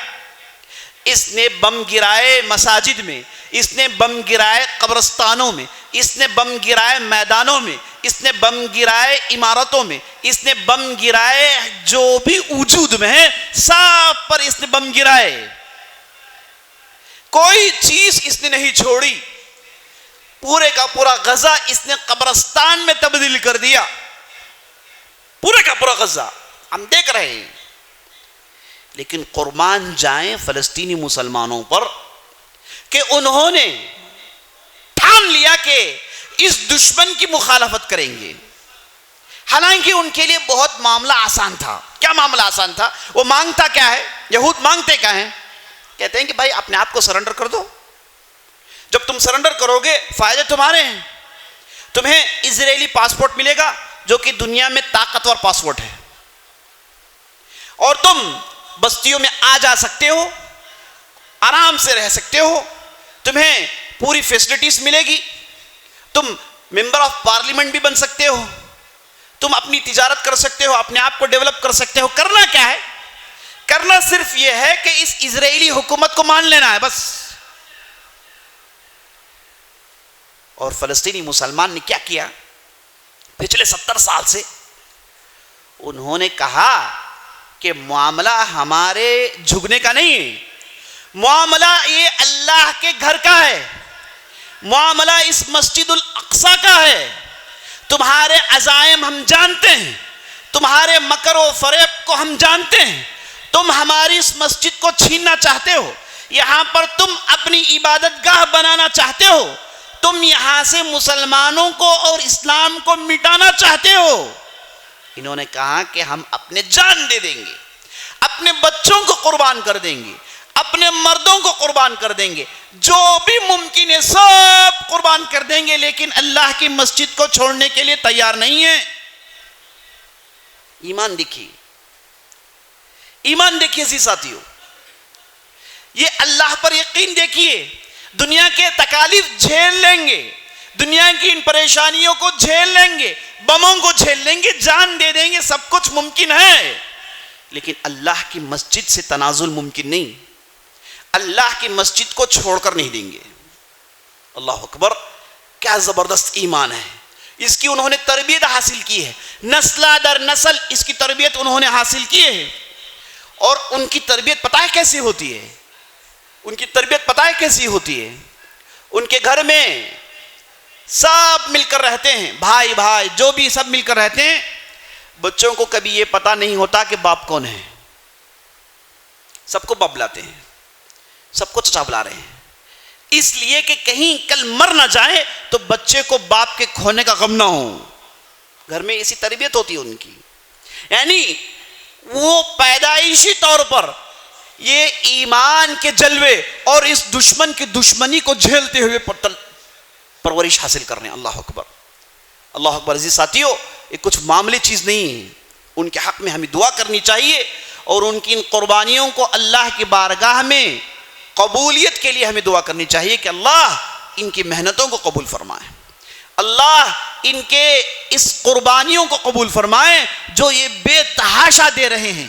اس نے بم گرائے مساجد میں، اس نے بم گرائے قبرستانوں میں، اس نے بم گرائے میدانوں میں، اس نے بم گرائے عمارتوں میں، اس نے بم گرائے جو بھی وجود میں ہے سب پر اس نے بم گرائے. کوئی چیز اس نے نہیں چھوڑی. پورے کا پورا غزہ اس نے قبرستان میں تبدیل کر دیا. پورے کا پورا غزہ ہم دیکھ رہے ہیں. لیکن قربان جائیں فلسطینی مسلمانوں پر کہ انہوں نے ٹھان لیا کہ اس دشمن کی مخالفت کریں گے. حالانکہ ان کے لیے بہت معاملہ آسان تھا. کیا معاملہ آسان تھا؟ وہ مانگتا کیا ہے؟ یہود مانگتے کیا ہیں؟ کہتے ہیں کہ بھائی اپنے آپ کو سرنڈر کر دو. جب تم سرنڈر کرو گے فائدے تمہارے ہیں. تمہیں اسرائیلی پاسپورٹ ملے گا جو کہ دنیا میں طاقتور پاسپورٹ ہے، اور تم بستیوں میں آ جا سکتے ہو، آرام سے رہ سکتے ہو، تمہیں پوری فیسلٹیز ملے گی، تم ممبر آف پارلیمنٹ بھی بن سکتے ہو، تم اپنی تجارت کر سکتے ہو، اپنے آپ کو ڈیولپ کر سکتے ہو. کرنا کیا ہے؟ کرنا صرف یہ ہے کہ اس اسرائیلی حکومت کو مان لینا ہے بس. اور فلسطینی مسلمان نے کیا کیا؟ پچھلے 70 سال سے انہوں نے کہا کہ معاملہ ہمارے جھکنے کا نہیں ہے، معاملہ یہ اللہ کے گھر کا ہے، معاملہ اس مسجد الاقصی کا ہے. تمہارے عزائم ہم جانتے ہیں، تمہارے مکر و فریب کو ہم جانتے ہیں. تم ہماری اس مسجد کو چھیننا چاہتے ہو، یہاں پر تم اپنی عبادت گاہ بنانا چاہتے ہو، تم یہاں سے مسلمانوں کو اور اسلام کو مٹانا چاہتے ہو. انہوں نے کہا کہ ہم اپنے جان دے دیں گے، اپنے بچوں کو قربان کر دیں گے، اپنے مردوں کو قربان کر دیں گے، جو بھی ممکن ہے سب قربان کر دیں گے، لیکن اللہ کی مسجد کو چھوڑنے کے لیے تیار نہیں ہے. ایمان دیکھیے، ایمان دیکھیے سی ساتھیوں، یہ اللہ پر یقین دیکھیے. دنیا کے تکالیف جھیل لیں گے، دنیا کی ان پریشانیوں کو جھیل لیں گے، بموں کو جھیل لیں گے، جان دے دیں گے، سب کچھ ممکن ہے، لیکن اللہ کی مسجد سے تنازل ممکن نہیں، اللہ کی مسجد کو چھوڑ کر نہیں دیں گے۔ اللہ اکبر، کیا زبردست ایمان ہے، اس کی انہوں نے تربیت حاصل کی ہے، نسل در نسل اس کی تربیت انہوں نے حاصل کی ہے۔ اور ان کی تربیت پتہ ہے کیسی ہوتی ہے؟ ان کی تربیت پتہ ہے کیسی ہوتی ہے؟ ان کے گھر میں سب مل کر رہتے ہیں، بھائی بھائی جو بھی سب مل کر رہتے ہیں، بچوں کو کبھی یہ پتہ نہیں ہوتا کہ باپ کون ہے، سب کو باپ بلاتے ہیں، سب کو چچا بلا رہے ہیں، اس لیے کہ کہیں کل مر نہ جائے تو بچے کو باپ کے کھونے کا غم نہ ہو۔ گھر میں ایسی تربیت ہوتی ہے ان کی، یعنی وہ پیدائشی طور پر یہ ایمان کے جلوے اور اس دشمن کی دشمنی کو جھیلتے ہوئے پرورش حاصل کر رہے ہیں۔ اللہ اکبر، اللہ اکبر۔ عزیز ساتھیو، یہ کچھ معمولی چیز نہیں ہے، ان کے حق میں ہمیں دعا کرنی چاہیے اور ان کی ان قربانیوں کو اللہ کی بارگاہ میں قبولیت کے لیے ہمیں دعا کرنی چاہیے کہ اللہ ان کی محنتوں کو قبول فرمائے، اللہ ان کے اس قربانیوں کو قبول فرمائے جو یہ بے تحاشا دے رہے ہیں۔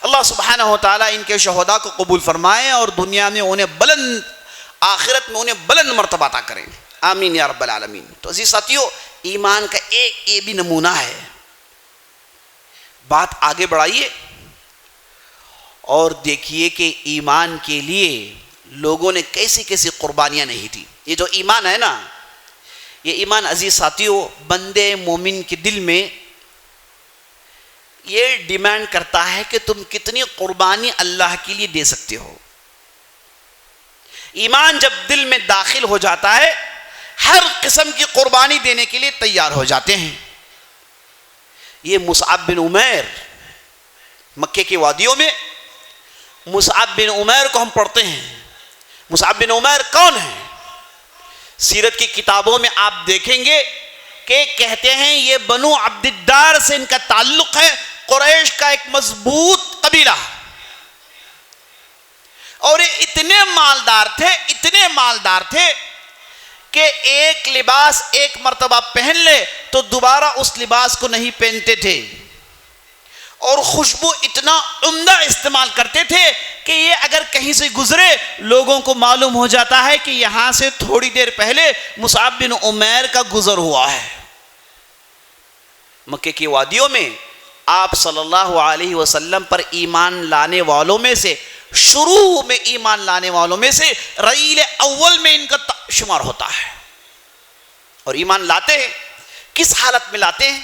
اللہ سبحانہ و تعالیٰ ان کے شہداء کو قبول فرمائے اور دنیا میں انہیں بلند، آخرت میں انہیں بلند مرتبہ عطا کریں، آمین یا رب العالمین۔ تو عزیز ساتھیو، ایمان کا ایک یہ بھی نمونہ ہے۔ بات آگے بڑھائیے اور دیکھیے کہ ایمان کے لیے لوگوں نے کیسی کیسی قربانیاں نہیں دی۔ یہ جو ایمان ہے نا، یہ ایمان عزیز ساتھیو بندے مومن کے دل میں یہ ڈیمانڈ کرتا ہے کہ تم کتنی قربانی اللہ کے لیے دے سکتے ہو۔ ایمان جب دل میں داخل ہو جاتا ہے، ہر قسم کی قربانی دینے کے لیے تیار ہو جاتے ہیں۔ یہ مصعب بن عمیر، مکے کی وادیوں میں مصعب بن عمیر کو ہم پڑھتے ہیں۔ مصعب بن عمیر کون ہے؟ سیرت کی کتابوں میں آپ دیکھیں گے کہ کہتے ہیں یہ بنو عبد الدار سے ان کا تعلق ہے، قریش کا ایک مضبوط قبیلہ، اور یہ اتنے مالدار تھے کہ ایک لباس ایک مرتبہ پہن لے تو دوبارہ اس لباس کو نہیں پہنتے تھے، اور خوشبو اتنا عمدہ استعمال کرتے تھے کہ یہ اگر کہیں سے گزرے لوگوں کو معلوم ہو جاتا ہے کہ یہاں سے تھوڑی دیر پہلے مصعب بن عمیر کا گزر ہوا ہے۔ مکے کی وادیوں میں آپ صلی اللہ علیہ وسلم پر ایمان لانے والوں میں سے، شروع میں ایمان لانے والوں میں سے ربیع الاول میں ان کا شمار ہوتا ہے، اور ایمان لاتے ہیں کس حالت میں لاتے ہیں؟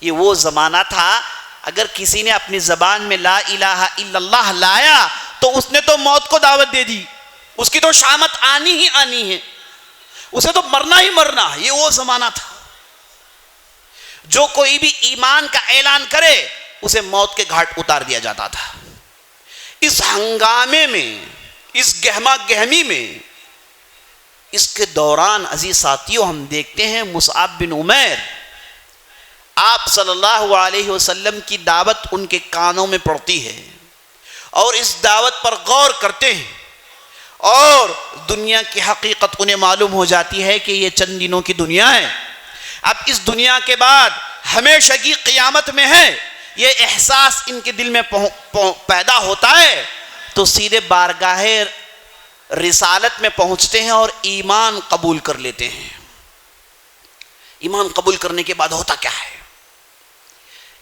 یہ وہ زمانہ تھا اگر کسی نے اپنی زبان میں لا الہ الا اللہ لایا تو اس نے تو موت کو دعوت دے دی، اس کی تو شامت آنی ہی آنی ہے، اسے تو مرنا ہی مرنا۔ یہ وہ زمانہ تھا، جو کوئی بھی ایمان کا اعلان کرے اسے موت کے گھاٹ اتار دیا جاتا تھا۔ اس ہنگامے میں، اس گہما گہمی میں، اس کے دوران عزیز ساتھیوں ہم دیکھتے ہیں مصعب بن عمیر، آپ صلی اللہ علیہ وسلم کی دعوت ان کے کانوں میں پڑتی ہے اور اس دعوت پر غور کرتے ہیں، اور دنیا کی حقیقت انہیں معلوم ہو جاتی ہے کہ یہ چند دنوں کی دنیا ہے، اب اس دنیا کے بعد ہمیشہ کی قیامت میں ہے۔ یہ احساس ان کے دل میں پیدا ہوتا ہے تو سیدھے بارگاہ رسالت میں پہنچتے ہیں اور ایمان قبول کر لیتے ہیں۔ ایمان قبول کرنے کے بعد ہوتا کیا ہے؟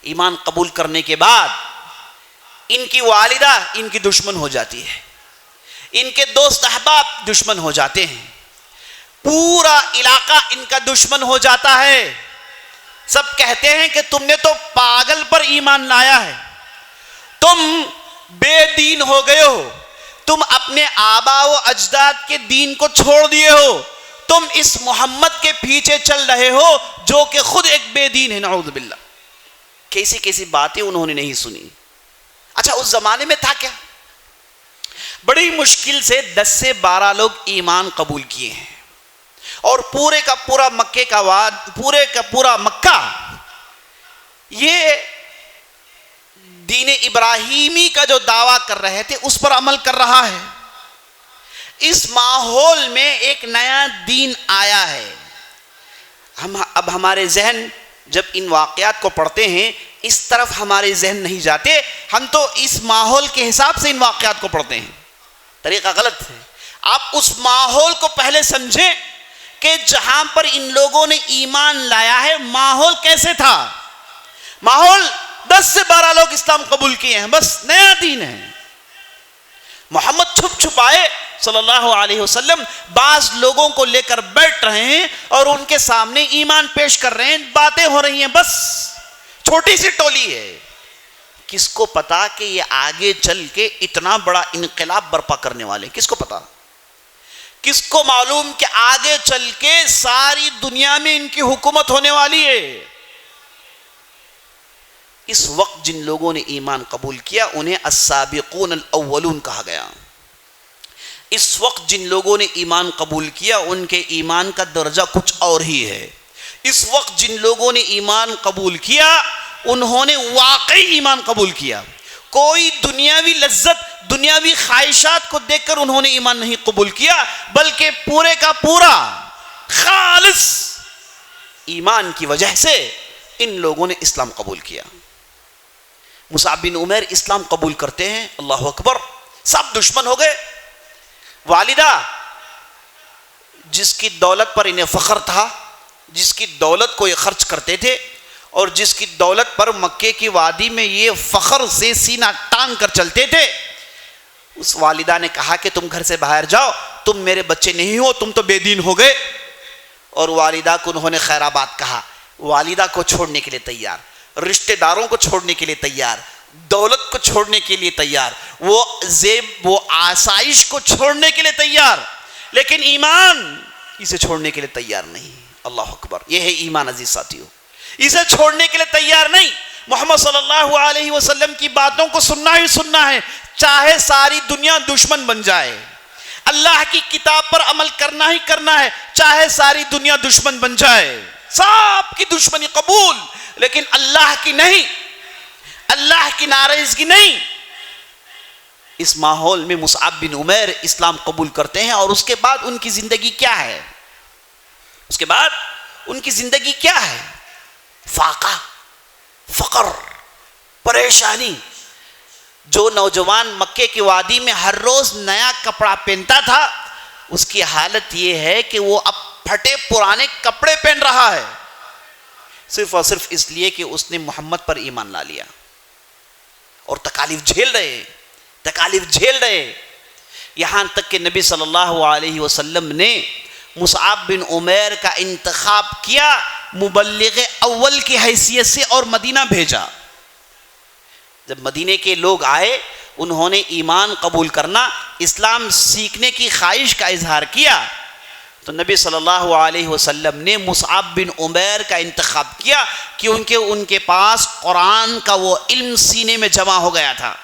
ایمان قبول کرنے کے بعد ان کی والدہ ان کی دشمن ہو جاتی ہے، ان کے دوست احباب دشمن ہو جاتے ہیں، پورا علاقہ ان کا دشمن ہو جاتا ہے۔ سب کہتے ہیں کہ تم نے تو پاگل پر ایمان لایا ہے، تم بے دین ہو گئے ہو، تم اپنے آبا و اجداد کے دین کو چھوڑ دیے ہو، تم اس محمد کے پیچھے چل رہے ہو جو کہ خود ایک بے دین ہے، نعوذ باللہ۔ کیسی کیسی باتیں انہوں نے نہیں سنی۔ اچھا اس زمانے میں تھا کیا؟ بڑی مشکل سے 10 سے 12 لوگ ایمان قبول کیے ہیں، اور پورے کا پورا مکہ یہ دین ابراہیمی کا جو دعویٰ کر رہے تھے اس پر عمل کر رہا ہے۔ اس ماحول میں ایک نیا دین آیا ہے. اب ہمارے ذہن جب ان واقعات کو پڑھتے ہیں اس طرف ہمارے ذہن نہیں جاتے, ہم تو اس ماحول کے حساب سے ان واقعات کو پڑھتے ہیں. طریقہ غلط ہے. آپ اس ماحول کو پہلے سمجھیں کہ جہاں پر ان لوگوں نے ایمان لایا ہے ماحول کیسے تھا. ماحول 10 سے 12 لوگ اسلام قبول کیے ہیں, بس نیا دین ہے. محمد چھپ چھپائے صلی اللہ علیہ وسلم بعض لوگوں کو لے کر بیٹھ رہے ہیں اور ان کے سامنے ایمان پیش کر رہے ہیں, باتیں ہو رہی ہیں, بس چھوٹی سی ٹولی ہے. کس کو پتا کہ یہ آگے چل کے اتنا بڑا انقلاب برپا کرنے والے, کس کو پتا؟ کس کو معلوم کہ آگے چل کے ساری دنیا میں ان کی حکومت ہونے والی ہے. اس وقت جن لوگوں نے ایمان قبول کیا انہیں السابقون الاولون کہا گیا. اس وقت جن لوگوں نے ایمان قبول کیا ان کے ایمان کا درجہ کچھ اور ہی ہے. اس وقت جن لوگوں نے ایمان قبول کیا انہوں نے واقعی ایمان قبول کیا. کوئی دنیاوی لذت, دنیاوی خواہشات کو دیکھ کر انہوں نے ایمان نہیں قبول کیا, بلکہ پورے کا پورا خالص ایمان کی وجہ سے ان لوگوں نے اسلام قبول کیا. مصعب بن عمیر اسلام قبول کرتے ہیں, اللہ اکبر, سب دشمن ہو گئے. والدہ جس کی دولت پر انہیں فخر تھا, جس کی دولت کو یہ خرچ کرتے تھے اور جس کی دولت پر مکے کی وادی میں یہ فخر سے سینہ ٹانگ کر چلتے تھے, اس والدہ نے کہا کہ تم گھر سے باہر جاؤ, تم میرے بچے نہیں ہو, تم تو بے دین ہو گئے. اور والدہ کو انہوں نے خیر آباد کہا. والدہ کو چھوڑنے کے لیے تیار, رشتہ داروں کو چھوڑنے کے لیے تیار, دولت کو چھوڑنے کے لیے تیار, وہ زیب وہ آسائش کو چھوڑنے کے لیے تیار, لیکن ایمان اسے چھوڑنے کے لیے تیار نہیں. اللہ اکبر, یہ ہے ایمان عزیز ساتھیو, اسے چھوڑنے کے لیے تیار نہیں. محمد صلی اللہ علیہ وسلم کی باتوں کو سننا ہی سننا ہے, چاہے ساری دنیا دشمن بن جائے. اللہ کی کتاب پر عمل کرنا ہی کرنا ہے, چاہے ساری دنیا دشمن بن جائے. سب کی دشمنی قبول, لیکن اللہ کی نہیں, اللہ کی ناراضگی نہیں. اس ماحول میں مصعب بن عمیر اسلام قبول کرتے ہیں, اور اس کے بعد ان کی زندگی کیا ہے؟ اس کے بعد ان کی زندگی کیا ہے؟ فاقہ, فقر, پریشانی. جو نوجوان مکے کی وادی میں ہر روز نیا کپڑا پہنتا تھا, اس کی حالت یہ ہے کہ وہ اب پھٹے پرانے کپڑے پہن رہا ہے, صرف اور صرف اس لیے کہ اس نے محمد پر ایمان لا لیا. اور تکالیف جھیل رہے, یہاں تک کہ نبی صلی اللہ علیہ وسلم نے مصعب بن عمیر کا انتخاب کیا مبلغ اول کی حیثیت سے اور مدینہ بھیجا. جب مدینے کے لوگ آئے, انہوں نے ایمان قبول کرنا, اسلام سیکھنے کی خواہش کا اظہار کیا, تو نبی صلی اللہ علیہ وسلم نے مصعب بن عمیر کا انتخاب کیا کیونکہ ان کے پاس قرآن کا وہ علم سینے میں جمع ہو گیا تھا,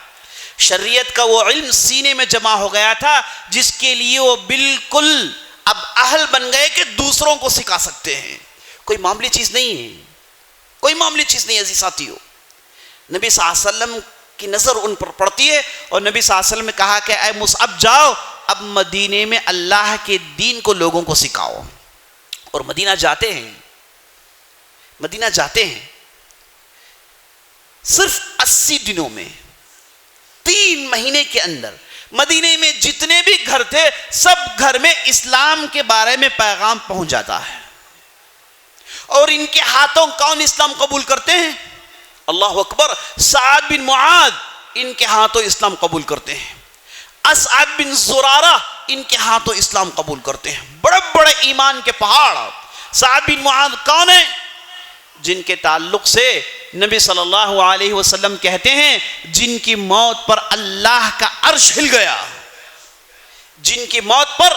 شریعت کا وہ علم سینے میں جمع ہو گیا تھا, جس کے لیے وہ بالکل اب اہل بن گئے کہ دوسروں کو سکھا سکتے ہیں. کوئی معمولی چیز نہیں ہے, کوئی معمولی چیز نہیں عزیز ساتھیو. نبی صلی اللہ علیہ وسلم کی نظر ان پر پڑتی ہے, اور نبی صلی اللہ علیہ وسلم نے کہا کہ اے مصعب جاؤ, اب مدینے میں اللہ کے دین کو لوگوں کو سکھاؤ. اور مدینہ جاتے ہیں, صرف 80 دنوں میں, 3 مہینے کے اندر مدینے میں جتنے بھی گھر تھے سب گھر میں اسلام کے بارے میں پیغام پہنچ جاتا ہے. اور ان کے ہاتھوں کون اسلام قبول کرتے ہیں؟ اللہ اکبر, سعد بن معاذ ان کے ہاتھوں اسلام قبول کرتے ہیں, اسعد بن زرارہ ان کے ہاتھوں اسلام قبول کرتے ہیں. بڑے بڑے ایمان کے پہاڑ. سعد بن معاذ کون ہیں؟ جن کے تعلق سے نبی صلی اللہ علیہ وسلم کہتے ہیں جن کی موت پر اللہ کا عرش ہل گیا, جن کی موت پر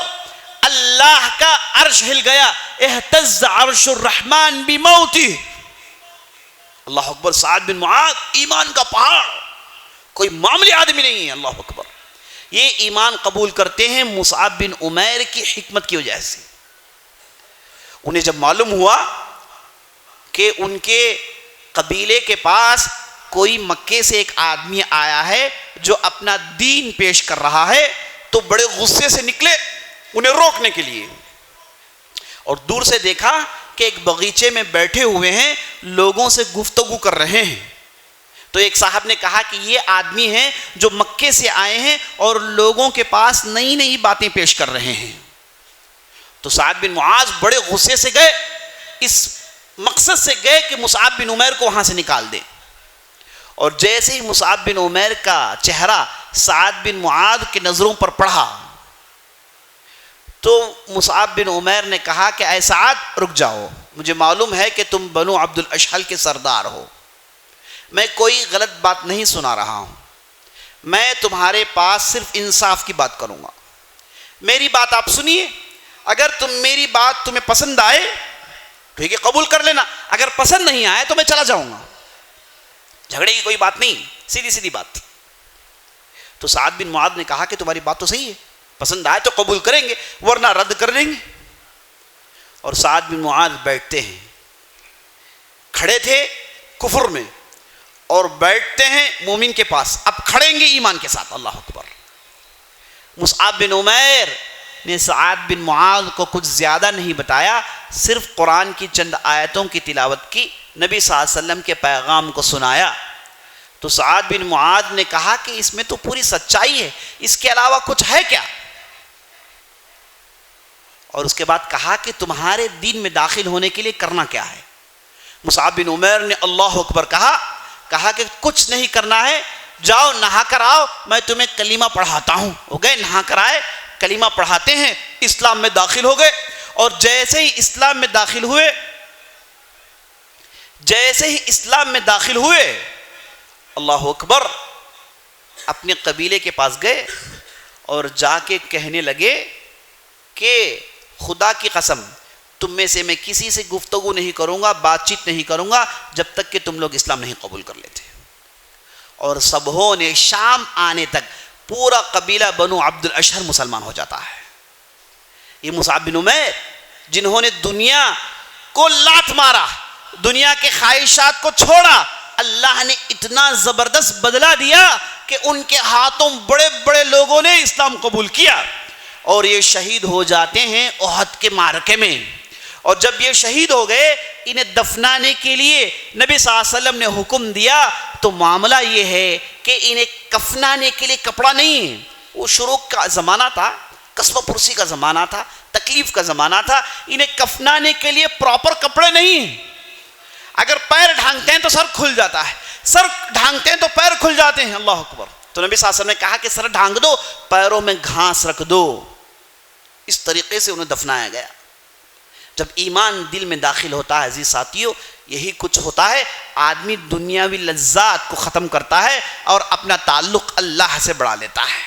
اللہ کا عرش ہل گیا, اہتز عرش الرحمن بموتہ. اللہ اکبر, سعد بن معاذ ایمان کا پہاڑ, کوئی معمولی آدمی نہیں ہے. اللہ اکبر. یہ ایمان قبول کرتے ہیں مصعب بن عمیر کی حکمت کی وجہ سے. انہیں جب معلوم ہوا کہ ان کے قبیلے کے پاس کوئی مکے سے ایک آدمی آیا ہے جو اپنا دین پیش کر رہا ہے, تو بڑے غصے سے نکلے انہیں روکنے کے لیے، اور دور سے دیکھا کہ ایک باغیچے میں بیٹھے ہوئے ہیں، لوگوں سے گفتگو کر رہے ہیں۔ تو ایک صاحب نے کہا کہ یہ آدمی ہیں جو مکے سے آئے ہیں اور لوگوں کے پاس نئی نئی باتیں پیش کر رہے ہیں۔ تو سعد بن معاذ بڑے غصے سے گئے، اس مقصد سے گئے کہ مصعب بن عمیر کو وہاں سے نکال دیں، اور جیسے ہی مصعب بن عمیر کا چہرہ سعد بن معاذ کی نظروں پر پڑا تو مصعب بن عمیر نے کہا کہ اے سعد رک جاؤ، مجھے معلوم ہے کہ تم بنو عبد الاشحل کے سردار ہو، میں کوئی غلط بات نہیں سنا رہا ہوں، میں تمہارے پاس صرف انصاف کی بات کروں گا، میری بات آپ سنیے، اگر میری بات تمہیں پسند آئے ٹھیک ہے قبول کر لینا، اگر پسند نہیں آئے تو میں چلا جاؤں گا، جھگڑے کی کوئی بات نہیں، سیدھی سیدھی بات۔ تو سعد بن معاذ نے کہا کہ تمہاری بات تو صحیح ہے، پسند آئے تو قبول کریں گے ورنہ رد کر دیں گے۔ اور سعد بن معاذ بیٹھتے ہیں، کھڑے تھے کفر میں اور بیٹھتے ہیں مومن کے پاس، اب کھڑیں گے ایمان کے ساتھ، اللہ اکبر۔ مصعب بن عمیر نے سعد بن معاذ کو کچھ زیادہ نہیں بتایا، صرف قرآن کی چند آیتوں کی تلاوت کی، نبی صلی اللہ علیہ وسلم کے پیغام کو سنایا۔ تو سعد بن معاذ نے کہا کہ اس میں تو پوری سچائی ہے، اس کے علاوہ کچھ ہے کیا؟ اور اس کے بعد کہا کہ تمہارے دین میں داخل ہونے کے لیے کرنا کیا ہے؟ مصعب بن عمیر نے اللہ اکبر کہا کہ کچھ نہیں کرنا ہے، جاؤ نہا کر آؤ، میں تمہیں کلمہ پڑھاتا ہوں۔ وہ گئے نہا کر آئے، کلمہ پڑھاتے ہیں، اسلام میں داخل ہو گئے، اور جیسے ہی اسلام میں داخل ہوئے اللہ اکبر اپنے قبیلے کے پاس گئے اور جا کے کہنے لگے کہ خدا کی قسم تم میں سے میں کسی سے گفتگو نہیں کروں گا، بات چیت نہیں کروں گا جب تک کہ تم لوگ اسلام نہیں قبول کر لیتے۔ اور سبھوں نے شام آنے تک پورا قبیلہ بنو عبد الاشحل مسلمان ہو جاتا ہے۔ یہ مصعب بن عمیر جنہوں نے دنیا کو لات مارا، دنیا کے خواہشات کو چھوڑا، اللہ نے اتنا زبردست بدلہ دیا کہ ان کے ہاتھوں بڑے بڑے لوگوں نے اسلام قبول کیا اور یہ شہید ہو جاتے ہیں احد کے معرکے میں۔ اور جب یہ شہید ہو گئے انہیں دفنانے کے لیے نبی صلی اللہ علیہ وسلم نے حکم دیا، تو معاملہ یہ ہے کہ انہیں کفنانے کے لیے کپڑا نہیں ہے، وہ شروع کا زمانہ تھا، قصبہ پرسی کا زمانہ تھا، تکلیف کا زمانہ تھا، انہیں کفنانے کے لیے پراپر کپڑے نہیں ہیں۔ اگر پیر ڈھانکتے ہیں تو سر کھل جاتا ہے، سر ڈھانکتے ہیں تو پیر کھل جاتے ہیں، اللہ اکبر۔ تو نبی صلی اللہ علیہ وسلم نے کہا کہ سر ڈھانک دو، پیروں میں گھاس رکھ دو، اس طریقے سے انہیں دفنایا گیا۔ جب ایمان دل میں داخل ہوتا ہے عزیز ساتھیوں، یہی کچھ ہوتا ہے، آدمی دنیاوی لذات کو ختم کرتا ہے اور اپنا تعلق اللہ سے بڑھا لیتا ہے،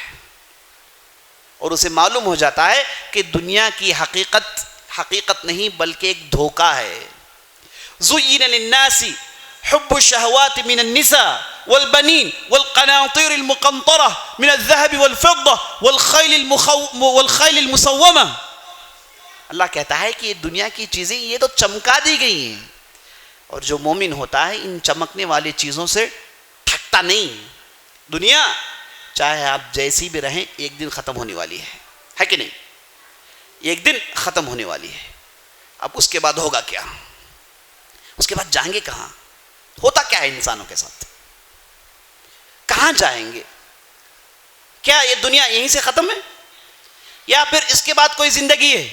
اور اسے معلوم ہو جاتا ہے کہ دنیا کی حقیقت نہیں بلکہ ایک دھوکہ ہے۔ زُيِّنَ لِلنَّاسِ حُبُّ الشَّهَوَاتِ مِنَ النِّسَاءِ وَالْبَنِينَ وَالْقَنَاطِيرِ الْمُقَنطَرَةِ مِنَ الذَّهَبِ وَالْفِضَّةِ وَالْخَيْلِ الْمُسَوَّمَةِ۔ اللہ کہتا ہے کہ یہ دنیا کی چیزیں یہ تو چمکا دی گئی ہیں، اور جو مومن ہوتا ہے ان چمکنے والی چیزوں سے ٹھگتا نہیں۔ دنیا چاہے آپ جیسی بھی رہیں ایک دن ختم ہونے والی ہے کہ نہیں؟ ایک دن ختم ہونے والی ہے۔ اب اس کے بعد ہوگا کیا؟ اس کے بعد جائیں گے کہاں؟ ہوتا کیا ہے انسانوں کے ساتھ؟ کہاں جائیں گے؟ کیا یہ دنیا یہیں سے ختم ہے یا پھر اس کے بعد کوئی زندگی ہے؟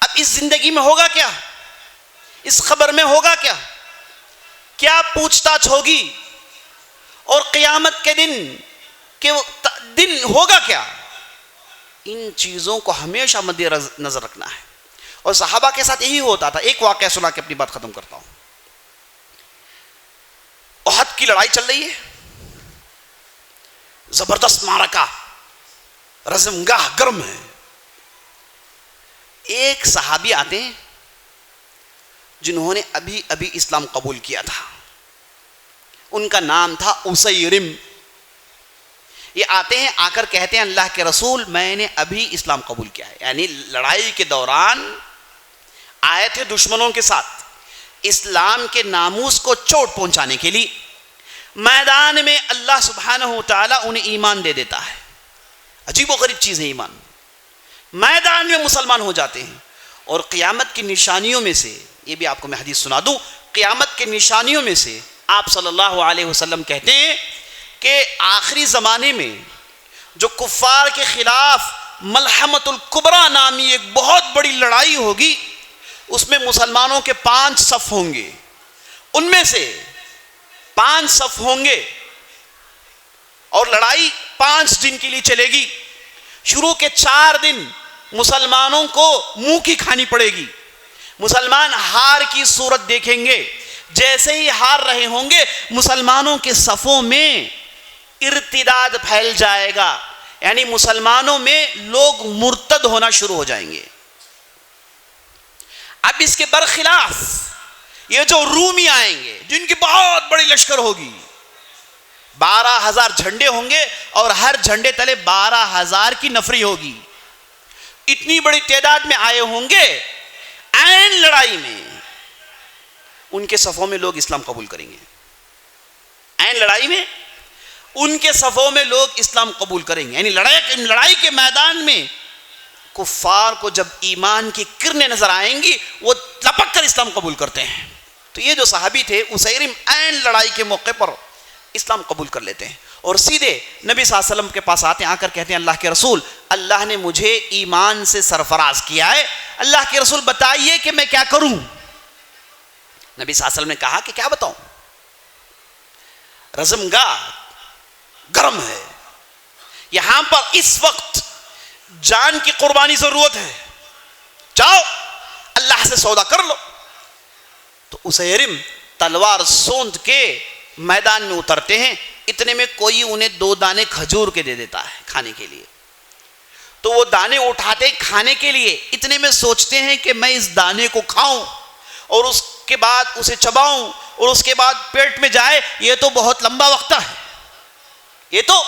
اب اس زندگی میں ہوگا کیا؟ اس خبر میں ہوگا کیا؟ کیا پوچھ تاچھ ہوگی؟ اور قیامت کے دن ہوگا کیا؟ ان چیزوں کو ہمیشہ مد نظر رکھنا ہے، اور صحابہ کے ساتھ یہی ہوتا تھا۔ ایک واقعہ سنا کے اپنی بات ختم کرتا ہوں۔ احد کی لڑائی چل رہی ہے، زبردست معرکہ، رزمگاہ گرم ہے۔ ایک صحابی آتے ہیں جنہوں نے ابھی ابھی اسلام قبول کیا تھا، ان کا نام تھا اسیرم۔ یہ آتے ہیں، آ کر کہتے ہیں اللہ کے رسول میں نے ابھی اسلام قبول کیا ہے، یعنی لڑائی کے دوران آئے تھے دشمنوں کے ساتھ اسلام کے ناموس کو چوٹ پہنچانے کے لیے۔ میدان میں اللہ سبحانہ و تعالیٰ انہیں ایمان دے دیتا ہے، عجیب و غریب چیز ہے ایمان. میدان میں مسلمان ہو جاتے ہیں. اور قیامت کی نشانیوں میں سے, یہ بھی آپ کو میں حدیث سنا دوں, قیامت کے نشانیوں میں سے آپ صلی اللہ علیہ وسلم کہتے ہیں کہ آخری زمانے میں جو کفار کے خلاف ملحمۃ الکبریٰ نامی ایک بہت بڑی لڑائی ہوگی, اس میں مسلمانوں کے 5 صف ہوں گے. ان میں سے 5 صف ہوں گے اور لڑائی 5 دن کے لیے چلے گی. شروع کے 4 دن مسلمانوں کو منہ کی کھانی پڑے گی. مسلمان ہار کی صورت دیکھیں گے. جیسے ہی ہار رہے ہوں گے مسلمانوں کے صفوں میں ارتداد پھیل جائے گا, یعنی مسلمانوں میں لوگ مرتد ہونا شروع ہو جائیں گے. اب اس کے برخلاف یہ جو رومی آئیں گے جن کی بہت بڑی لشکر ہوگی, 12,000 جھنڈے ہوں گے اور ہر جھنڈے تلے 12,000 کی نفری ہوگی. اتنی بڑی تعداد میں آئے ہوں گے. عین لڑائی میں ان کے صفوں میں لوگ اسلام قبول کریں گے. عین لڑائی میں ان کے صفوں میں لوگ اسلام قبول کریں گے. یعنی لڑائی کے میدان میں کفار کو جب ایمان کی کرنیں نظر آئیں گی وہ لپک کر اسلام قبول کرتے ہیں. تو یہ جو صحابی تھے اسیرم عین لڑائی کے موقع پر اسلام قبول کر لیتے ہیں اور سیدھے نبی صلی اللہ علیہ وسلم کے پاس آتے ہیں. آ کر کہتے ہیں اللہ کے رسول, اللہ نے مجھے ایمان سے سرفراز کیا ہے, اللہ کے رسول بتائیے کہ میں کیا کروں. نبی صلی اللہ علیہ وسلم نے کہا کہ کیا بتاؤں, رزمگاہ گرم ہے, یہاں پر اس وقت جان کی قربانی ضرورت ہے, جاؤ اللہ سے سودا کر لو. تو اسیرم تلوار سونت کے میدان میں اترتے ہیں. اتنے میں کوئی انہیں 2 دانے کھجور کے دے دیتا ہے کھانے کے لیے. تو وہ دانے اٹھاتے کھانے کے لیے. اتنے میں سوچتے ہیں کہ میں اس دانے کو کھاؤں اور اس کے بعد اسے چباؤں اور اس کے بعد پیٹ میں جائے, یہ تو بہت لمبا وقت ہے, یہ تو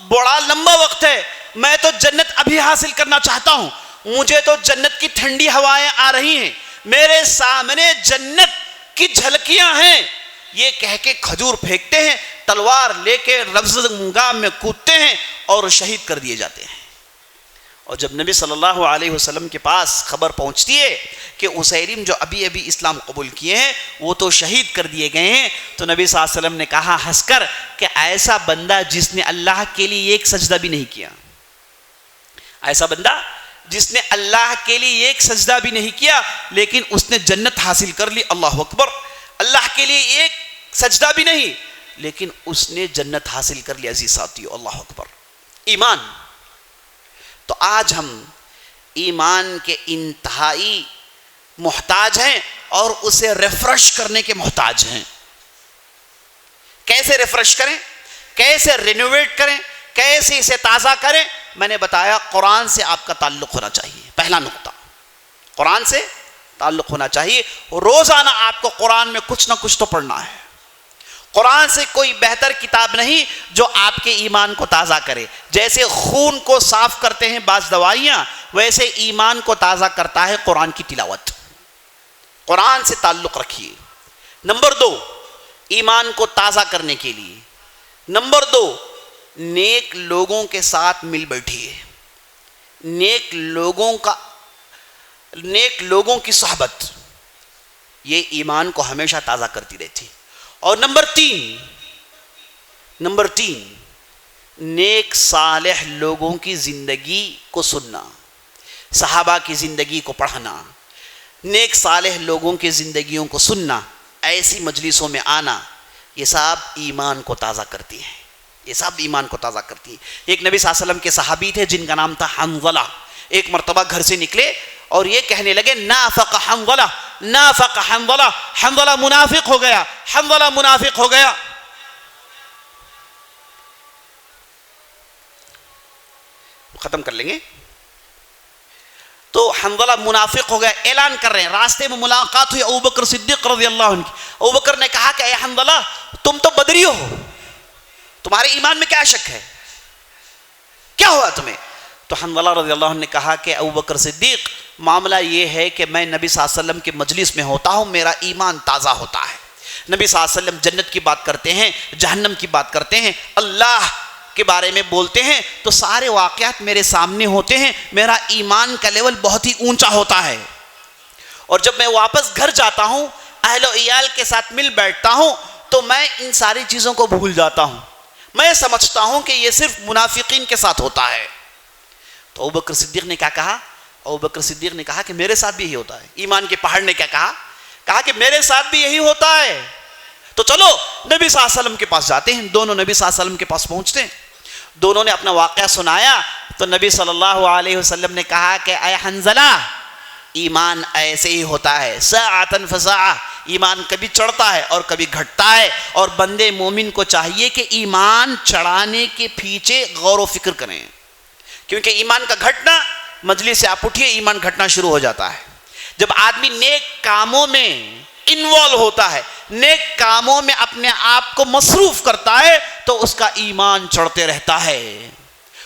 بڑا لمبا وقت ہے. میں تو جنت ابھی حاصل کرنا چاہتا ہوں, مجھے تو جنت کی ٹھنڈی ہوائیں آ رہی ہیں, میرے سامنے جنت کی جھلکیاں ہیں. یہ کہہ کے کھجور پھینکتے ہیں, تلوار لے کے رزمگاہ میں کودتے ہیں اور شہید کر دیے جاتے ہیں. اور جب نبی صلی اللہ علیہ وسلم کے پاس خبر پہنچتی ہے کہ اسیرم جو ابھی ابھی اسلام قبول کیے ہیں وہ تو شہید کر دیے گئے ہیں, تو نبی صلی اللہ علیہ وسلم نے کہا ہنس کر کہ ایسا بندہ جس نے اللہ کے لیے ایک سجدہ بھی نہیں کیا, ایسا بندہ جس نے اللہ کے لیے ایک سجدہ بھی نہیں کیا لیکن اس نے جنت حاصل کر لی. اللہ اکبر. اللہ کے لیے ایک سجدہ بھی نہیں لیکن اس نے جنت حاصل کر لی. عزیز ساتھیو, اللہ اکبر. ایمان. تو آج ہم ایمان کے انتہائی محتاج ہیں اور اسے ریفریش کرنے کے محتاج ہیں. کیسے ریفریش کریں, کیسے رینوویٹ کریں, کیسے اسے تازہ کریں؟ میں نے بتایا قرآن سے آپ کا تعلق ہونا چاہیے. پہلا نقطہ, قرآن سے تعلق ہونا چاہیے. روزانہ آپ کو قرآن میں کچھ نہ کچھ تو پڑھنا ہے. قرآن سے کوئی بہتر کتاب نہیں جو آپ کے ایمان کو تازہ کرے. جیسے خون کو صاف کرتے ہیں بعض دوائیاں, ویسے ایمان کو تازہ کرتا ہے قرآن کی تلاوت. قرآن سے تعلق رکھیے. نمبر 2, ایمان کو تازہ کرنے کے لیے نمبر 2, نیک لوگوں کے ساتھ مل بیٹھیے. نیک لوگوں کی صحبت یہ ایمان کو ہمیشہ تازہ کرتی رہتی. اور نمبر 3 نیک صالح لوگوں کی زندگی کو سننا, صحابہ کی زندگی کو پڑھنا, نیک صالح لوگوں کی زندگیوں کو سننا, ایسی مجلسوں میں آنا, یہ سب ایمان کو تازہ کرتی ہیں. یہ سب ایمان کو تازہ کرتی ہیں. ایک نبی صلی اللہ علیہ وسلم کے صحابی تھے جن کا نام تھا حنظلہ. ایک مرتبہ گھر سے نکلے اور یہ کہنے لگے نافق حنظلہ, نافق حنظلہ, حنظلہ منافق ہو گیا, حنظلہ منافق ہو گیا. ختم کر لیں گے. تو حنظلہ منافق ہو گیا, اعلان کر رہے ہیں. راستے میں ملاقات ہوئی ابو بکر صدیق رضی اللہ عنہ کی. ابو بکر نے کہا کہ اے حنظلہ تم تو بدری ہو, تمہارے ایمان میں کیا شک ہے, کیا ہوا تمہیں؟ تو حنظلہ رضی اللہ عنہ نے کہا کہ ابو بکر صدیق معاملہ یہ ہے کہ میں نبی صلی اللہ علیہ وسلم کے مجلس میں ہوتا ہوں, میرا ایمان تازہ ہوتا ہے. نبی صلی اللہ علیہ وسلم جنت کی بات کرتے ہیں, جہنم کی بات کرتے ہیں, اللہ کے بارے میں بولتے ہیں تو سارے واقعات میرے سامنے ہوتے ہیں، میرا ایمان کا لیول بہت ہی اونچا ہوتا ہے، اور جب میں واپس گھر جاتا ہوں، اہل و عیال کے ساتھ مل بیٹھتا ہوں تو میں ان ساری چیزوں کو بھول جاتا ہوں، میں سمجھتا ہوں کہ یہ صرف منافقین کے ساتھ ہوتا ہے۔ تو ابوبکر صدیق نے کیا کہا؟ ابوبکر صدیق نے کہا کہ میرے ساتھ بھی یہی ہوتا ہے۔ ایمان کے پہاڑ نے کیا کہا؟ کہا کہ میرے ساتھ بھی یہی ہوتا ہے۔ تو چلو نبی صلی اللہ علیہ وسلم کے پاس جاتے ہیں۔ دونوں نبی صلی اللہ علیہ وسلم کے پاس پہنچتے ہیں، دونوں نے اپنا واقعہ سنایا تو نبی صلی اللہ علیہ وسلم نے کہا کہ اے حنظلہ، ایمان ایسے ہی ہوتا ہے، ساعتاً فساعہ، ایمان کبھی چڑھتا ہے اور کبھی گھٹتا ہے، اور بندے مومن کو چاہیے کہ ایمان چڑھانے کے پیچھے غور و فکر کریں، کیونکہ ایمان کا گھٹنا، مجلس سے آپ اٹھیے ایمان گھٹنا شروع ہو جاتا ہے۔ جب آدمی نیک کاموں میں انوالو ہوتا ہے، نیک کاموں میں اپنے آپ کو مصروف کرتا ہے تو اس کا ایمان چڑھتے رہتا ہے،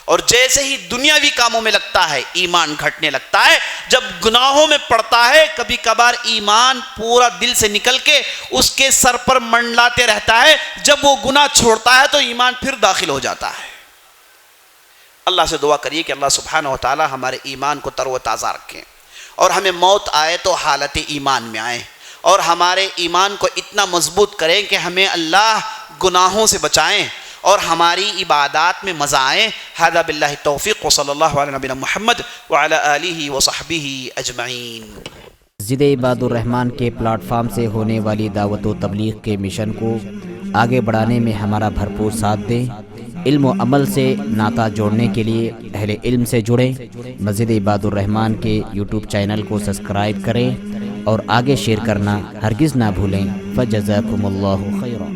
اور جیسے ہی دنیاوی کاموں میں لگتا ہے ایمان گھٹنے لگتا ہے۔ جب گناہوں میں پڑتا ہے کبھی کبھار ایمان پورا دل سے نکل کے اس کے سر پر منڈلاتے رہتا ہے، جب وہ گناہ چھوڑتا ہے تو ایمان پھر داخل ہو جاتا ہے۔ اللہ سے دعا کریے کہ اللہ سبحانہ و تعالی ہمارے ایمان کو تر و تازہ رکھیں، اور ہمیں موت آئے تو حالت ایمان میں آئے، اور ہمارے ایمان کو اتنا مضبوط کریں کہ ہمیں اللہ گناہوں سے بچائیں اور ہماری عبادات میں مزہ آئیں۔ ھذا باللہ التوفیق، وصلی اللہ علی نبینا محمد وعلی آلہ وصحبہ اجمعین۔ مسجد عباد الرحمن کے پلیٹ فارم سے ہونے والی دعوت و تبلیغ کے مشن کو آگے بڑھانے میں ہمارا بھرپور ساتھ دیں۔ علم و عمل سے ناطہ جوڑنے کے لیے اہل علم سے جڑیں۔ مسجد عباد الرحمن کے یوٹیوب چینل کو سبسکرائب کریں اور آگے شیئر کرنا ہرگز نہ بھولیں۔ فجزاکم اللہ خیرا۔